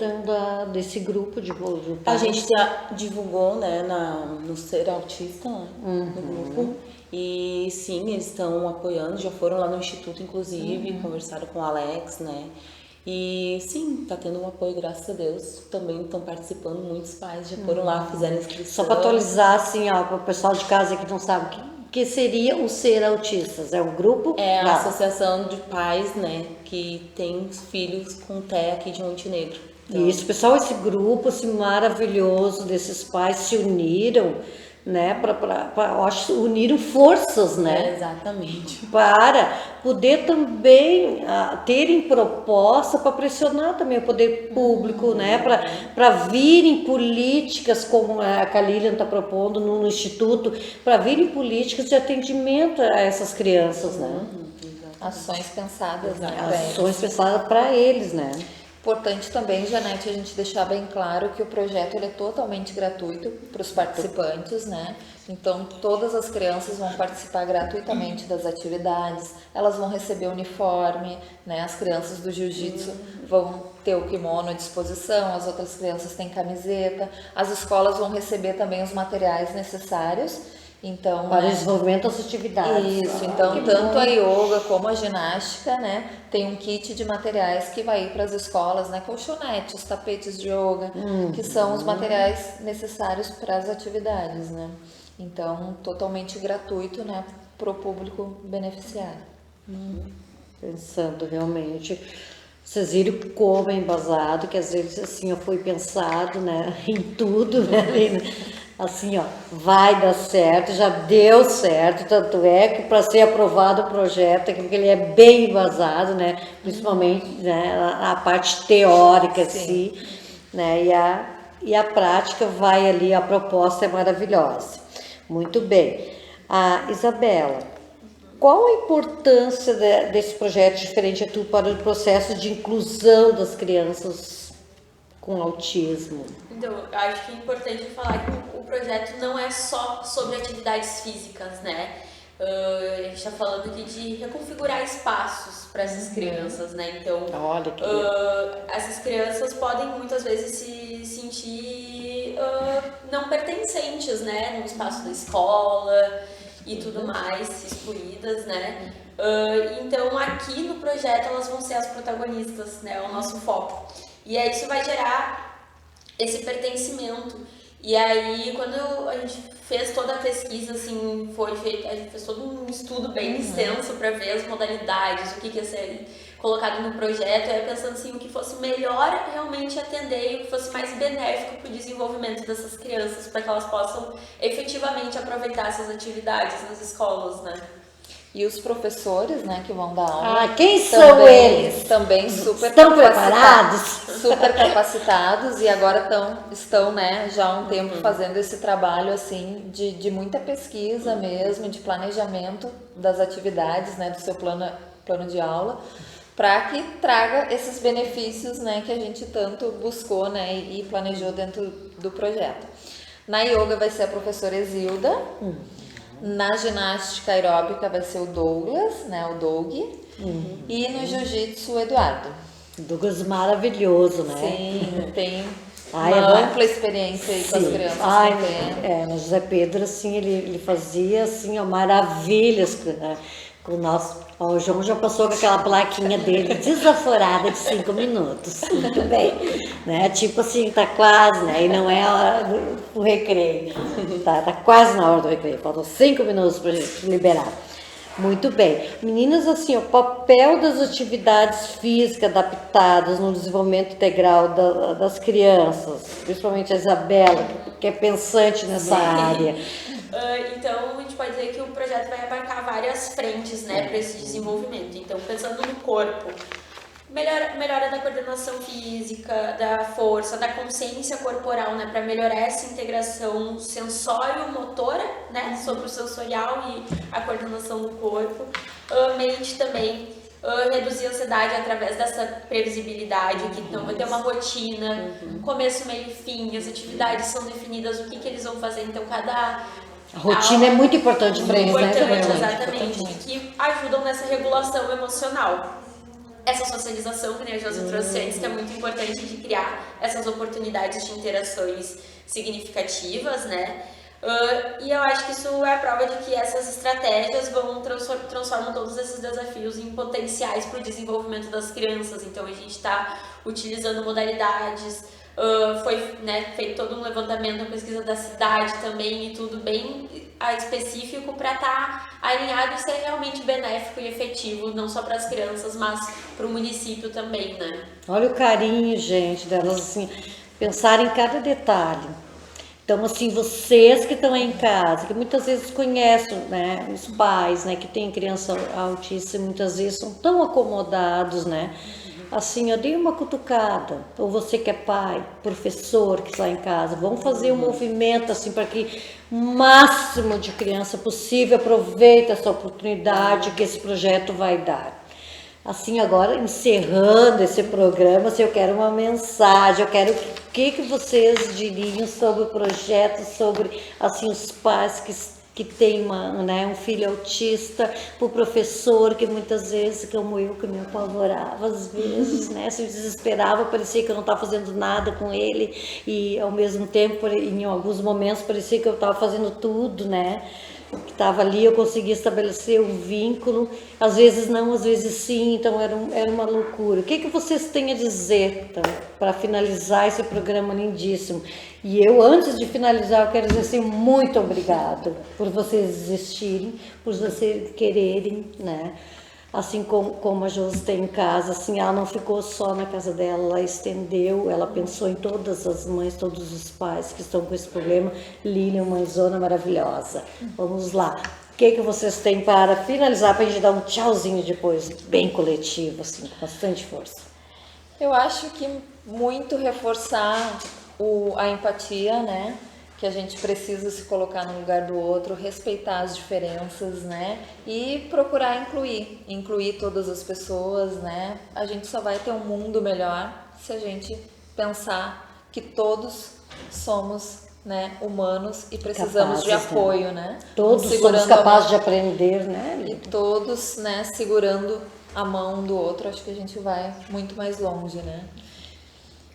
desse grupo de voluntários. A gente já divulgou, né, no Ser Autista, no grupo. E sim, eles estão apoiando, já foram lá no Instituto, inclusive, conversaram com o Alex, né? E sim, tá tendo um apoio, graças a Deus. Também estão participando, muitos pais já foram lá, fizeram inscrição. Só para atualizar, assim, para o pessoal de casa que não sabe que seria o Ser Autistas? É um grupo? É a associação de pais, né, que tem filhos com TEA aqui de Montenegro. Então, isso, pessoal, esse grupo assim, maravilhoso desses pais se uniram, né, uniram forças, né? Exatamente. Para poder também terem proposta para pressionar também o poder público, né? Para virem políticas como a Lilian está propondo no Instituto, para virem políticas de atendimento a essas crianças, né? Ações pensadas, né? Ações pensadas para eles, né? Importante também, Janete, a gente deixar bem claro que o projeto ele é totalmente gratuito para os participantes, né? Então, todas as crianças vão participar gratuitamente das atividades, elas vão receber uniforme, né? As crianças do jiu-jitsu vão ter o kimono à disposição, as outras crianças têm camiseta, as escolas vão receber também os materiais necessários. Então, para o desenvolvimento das atividades. Isso, então tanto a yoga como a ginástica, né, tem um kit de materiais que vai ir para as escolas, né, colchonetes, tapetes de yoga, que são os materiais necessários para as atividades, né. Então, totalmente gratuito, né, para o público beneficiário. Pensando realmente. Vocês viram como é embasado, que às vezes assim, ó, foi pensado, né, em tudo, né, Lina? Assim, ó, vai dar certo, já deu certo, tanto é que para ser aprovado o projeto, porque ele é bem embasado, né, principalmente, né, a parte teórica assim, né, e a prática vai ali, a proposta é maravilhosa. Muito bem. A Isabela, qual a importância desse projeto Diferente é Tu para o processo de inclusão das crianças com autismo? Então, eu acho que é importante falar que o projeto não é só sobre atividades físicas, né? A gente está falando aqui de reconfigurar espaços para essas crianças, né? Então, Olha que essas crianças podem muitas vezes se sentir não pertencentes, né? No espaço da escola e tudo mais, excluídas, né? Então, aqui no projeto elas vão ser as protagonistas, né? O nosso foco. E aí isso vai gerar esse pertencimento. E aí, quando a gente fez toda a pesquisa, assim, a gente fez todo um estudo bem extenso para ver as modalidades, o que ia ser colocado no projeto, aí pensando assim, o que fosse melhor realmente atender e o que fosse mais benéfico para o desenvolvimento dessas crianças, para que elas possam efetivamente aproveitar essas atividades nas escolas, né? E os professores, né, que vão dar aula. Ah, quem são eles? Também super Estão preparados? Super capacitados e agora estão, né, já há um tempo fazendo esse trabalho, assim, de muita pesquisa mesmo, de planejamento das atividades, né, do seu plano de aula, para que traga esses benefícios, né, que a gente tanto buscou, né, e planejou dentro do projeto. Na yoga vai ser a professora Exilda. Na ginástica aeróbica vai ser o Douglas, né, o Doug. E no jiu-jitsu o Eduardo. Douglas maravilhoso, né? Sim, tem Ai, uma ampla experiência aí com as crianças. Mas José Pedro, assim, ele fazia, assim, ó, maravilhas com o nosso... Ó, o João já passou com aquela plaquinha dele desaforada de 5 minutos. Muito bem. Né? Tipo assim, tá quase, né? E não é a hora do recreio. Tá quase na hora do recreio. Faltam 5 minutos pra gente liberar. Muito bem. Meninas, assim, o papel das atividades físicas adaptadas no desenvolvimento integral das crianças, principalmente a Isabela, que é pensante nessa área. Então, a gente pode dizer que o projeto vai abarcar várias frentes, né, para esse desenvolvimento. Então, pensando no corpo, melhora da coordenação física, da força, da consciência corporal, né, para melhorar essa integração sensório-motora, né, sobre o sensorial e a coordenação do corpo. Mente também, reduzir a ansiedade através dessa previsibilidade, que então vai ter uma rotina, começo, meio e fim, as atividades são definidas, o que eles vão fazer, então cada... A rotina é muito importante para eles, né? Exatamente, que ajudam nessa regulação emocional. Essa socialização, que a Josi trouxe antes, que é muito importante de criar essas oportunidades de interações significativas, né? E eu acho que isso é a prova de que essas estratégias transformam todos esses desafios em potenciais para o desenvolvimento das crianças. Então, a gente está utilizando modalidades, foi, né, feito todo um levantamento, uma pesquisa da cidade também e tudo bem específico para estar alinhado e ser realmente benéfico e efetivo, não só para as crianças, mas para o município também, né? Olha o carinho, gente, delas, assim, pensar em cada detalhe. Então, assim, vocês que estão aí em casa, que muitas vezes conhecem, né, os pais, né, que têm criança autista, muitas vezes são tão acomodados, né? Assim, eu dei uma cutucada, ou você que é pai, professor que está em casa, vamos fazer um movimento assim para que o máximo de criança possível aproveite essa oportunidade que esse projeto vai dar. Assim, agora, encerrando esse programa, assim, eu quero uma mensagem, eu quero o que vocês diriam sobre o projeto, sobre, assim, os pais que tem um filho autista, o professor que muitas vezes, como eu, que me apavorava às vezes, né, se desesperava, parecia que eu não estava fazendo nada com ele e ao mesmo tempo, em alguns momentos, parecia que eu estava fazendo tudo, né, que estava ali, eu conseguia estabelecer um vínculo, às vezes não, às vezes sim, então era uma loucura. O que vocês têm a dizer, então, para finalizar esse programa lindíssimo? E eu, antes de finalizar, eu quero dizer assim, muito obrigada por vocês existirem, por vocês quererem, né, assim como a Josi tem em casa, assim, ela não ficou só na casa dela, ela estendeu, ela pensou em todas as mães, todos os pais que estão com esse problema. Lilian, mãezona maravilhosa. Vamos lá. O que vocês têm para finalizar, para a gente dar um tchauzinho depois, bem coletivo, assim, com bastante força? Eu acho que muito reforçar a empatia, né? Que a gente precisa se colocar no lugar do outro, respeitar as diferenças, né? E procurar incluir todas as pessoas, né? A gente só vai ter um mundo melhor se a gente pensar que todos somos, né, humanos e precisamos Capazes, de apoio, né? Todos somos capazes de aprender, né? E todos, né, segurando a mão do outro, acho que a gente vai muito mais longe, né?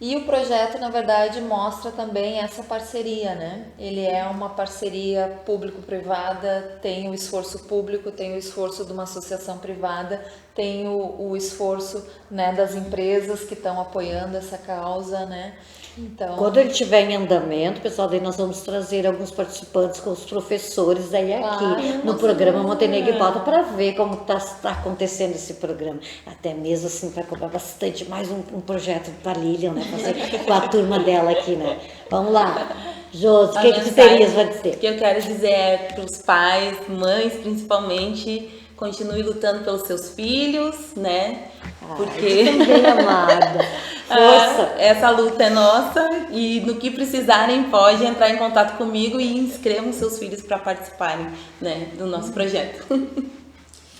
E o projeto, na verdade, mostra também essa parceria, né? Ele é uma parceria público-privada, tem o esforço público, tem o esforço de uma associação privada, tem o esforço, né, das empresas que estão apoiando essa causa, né? Então, quando ele estiver em andamento, pessoal, daí nós vamos trazer alguns participantes com os professores aí aqui no programa Montenegro e Pauta para ver como tá acontecendo esse programa. Até mesmo assim, para cobrar bastante mais um projeto para a Lilian, né? Fazer com a turma dela aqui, né? Vamos lá. Josi, o que tu terias para dizer? O que eu quero dizer é para os pais, mães principalmente, continue lutando pelos seus filhos, né? Porque Bem amada. Força. Essa luta é nossa e no que precisarem pode entrar em contato comigo e inscrevam seus filhos para participarem, né, do nosso projeto.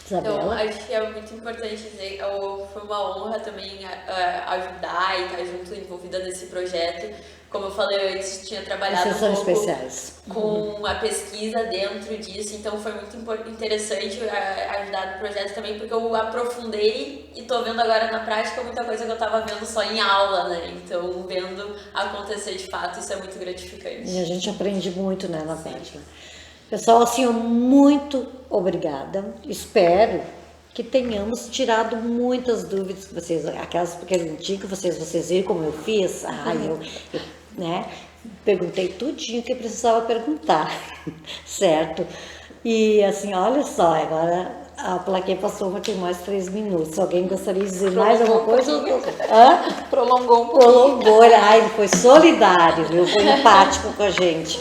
Isabela? Então, acho que é muito importante dizer, foi uma honra também ajudar e estar junto, envolvida nesse projeto. Como eu falei antes, tinha trabalhado Vocês são um pouco especiais. com a pesquisa dentro disso, então foi muito interessante ajudar no projeto também, porque eu aprofundei e tô vendo agora na prática muita coisa que eu tava vendo só em aula, né? Então, vendo acontecer de fato, isso é muito gratificante. E a gente aprende muito, né, na prática. Pessoal, assim, muito obrigada. Espero que tenhamos tirado muitas dúvidas que vocês, aquelas perguntinhas que vocês viram como eu fiz. Eu né, perguntei tudinho que precisava perguntar, certo? E assim, olha só, agora a plaquinha passou, mas tem mais 3 minutos. Alguém gostaria de dizer mais alguma coisa? Prolongou um pouquinho. Prolongou, ele foi solidário, viu? Foi empático com a gente.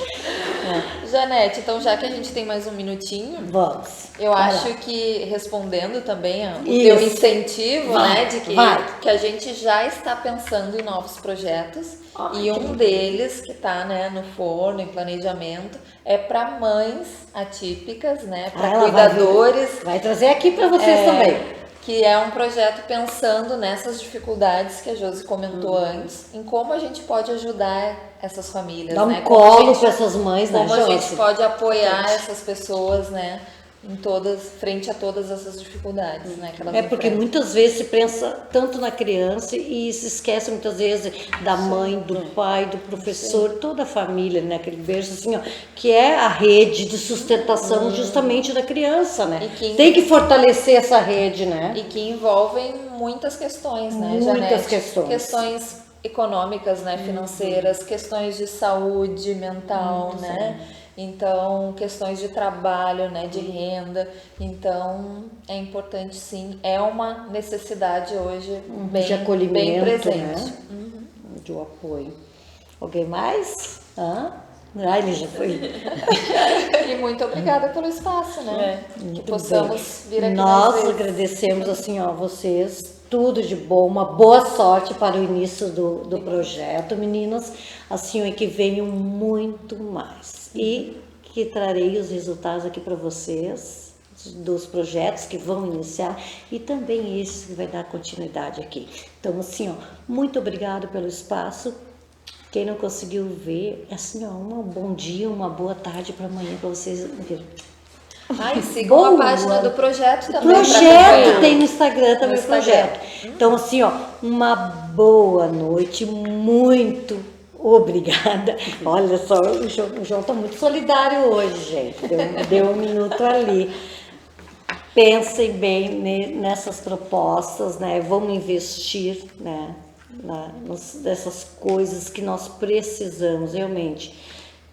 Janete, então já que a gente tem mais um minutinho, Vamos. eu acho que respondendo também o teu incentivo, né, de que a gente já está pensando em novos projetos e um deles que está, né, no forno, em planejamento, é para mães atípicas, né, para cuidadores. Vai trazer aqui para vocês também. Que é um projeto pensando nessas dificuldades que a Josi comentou antes, em como a gente pode ajudar essas famílias, Dá um né? colo para essas mães, né, Como a Josi? gente pode apoiar essas pessoas, né? Frente a todas essas dificuldades, né? Que elas porque enfrentam. muitas vezes se pensa tanto na criança e se esquece muitas vezes da mãe, do pai, do professor, toda a família, né? Aquele berço assim, ó, que é a rede de sustentação justamente da criança, né? Tem que fortalecer essa rede, né? E que envolvem muitas questões, né, Muitas Janete? questões. Questões econômicas, né, financeiras, questões de saúde mental, né? Então, questões de trabalho, né, de renda. Então, é importante sim, é uma necessidade hoje de acolhimento, bem presente. né? De apoio. Alguém mais? Ele já foi. E muito obrigada pelo espaço, né? Que possamos vir aqui Nós mais vezes. agradecemos assim, ó, vocês, tudo de bom, uma boa sorte para o início do projeto, meninas, assim, que venham muito mais e que trarei os resultados aqui para vocês dos projetos que vão iniciar e também esses que vai dar continuidade aqui. Então, assim, ó, muito obrigado pelo espaço. Quem não conseguiu ver, assim, ó, um bom dia, uma boa tarde para amanhã para vocês verem. E sigam a página do projeto também. Projeto tem no Instagram também o projeto. Então, assim, ó, uma boa noite, muito obrigada. Olha só, o João tá muito solidário hoje, gente. Deu um minuto ali. Pensem bem nessas propostas, né? Vamos investir, né? Dessas coisas que nós precisamos realmente.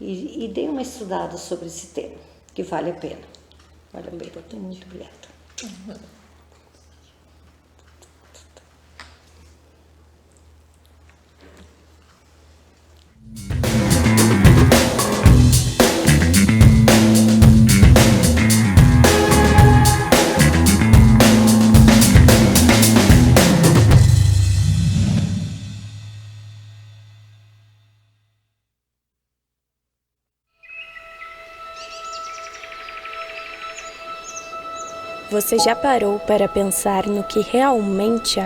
E dê uma estudada sobre esse tema, que vale a pena. Vale a pena. Muito obrigada. Você já parou para pensar no que realmente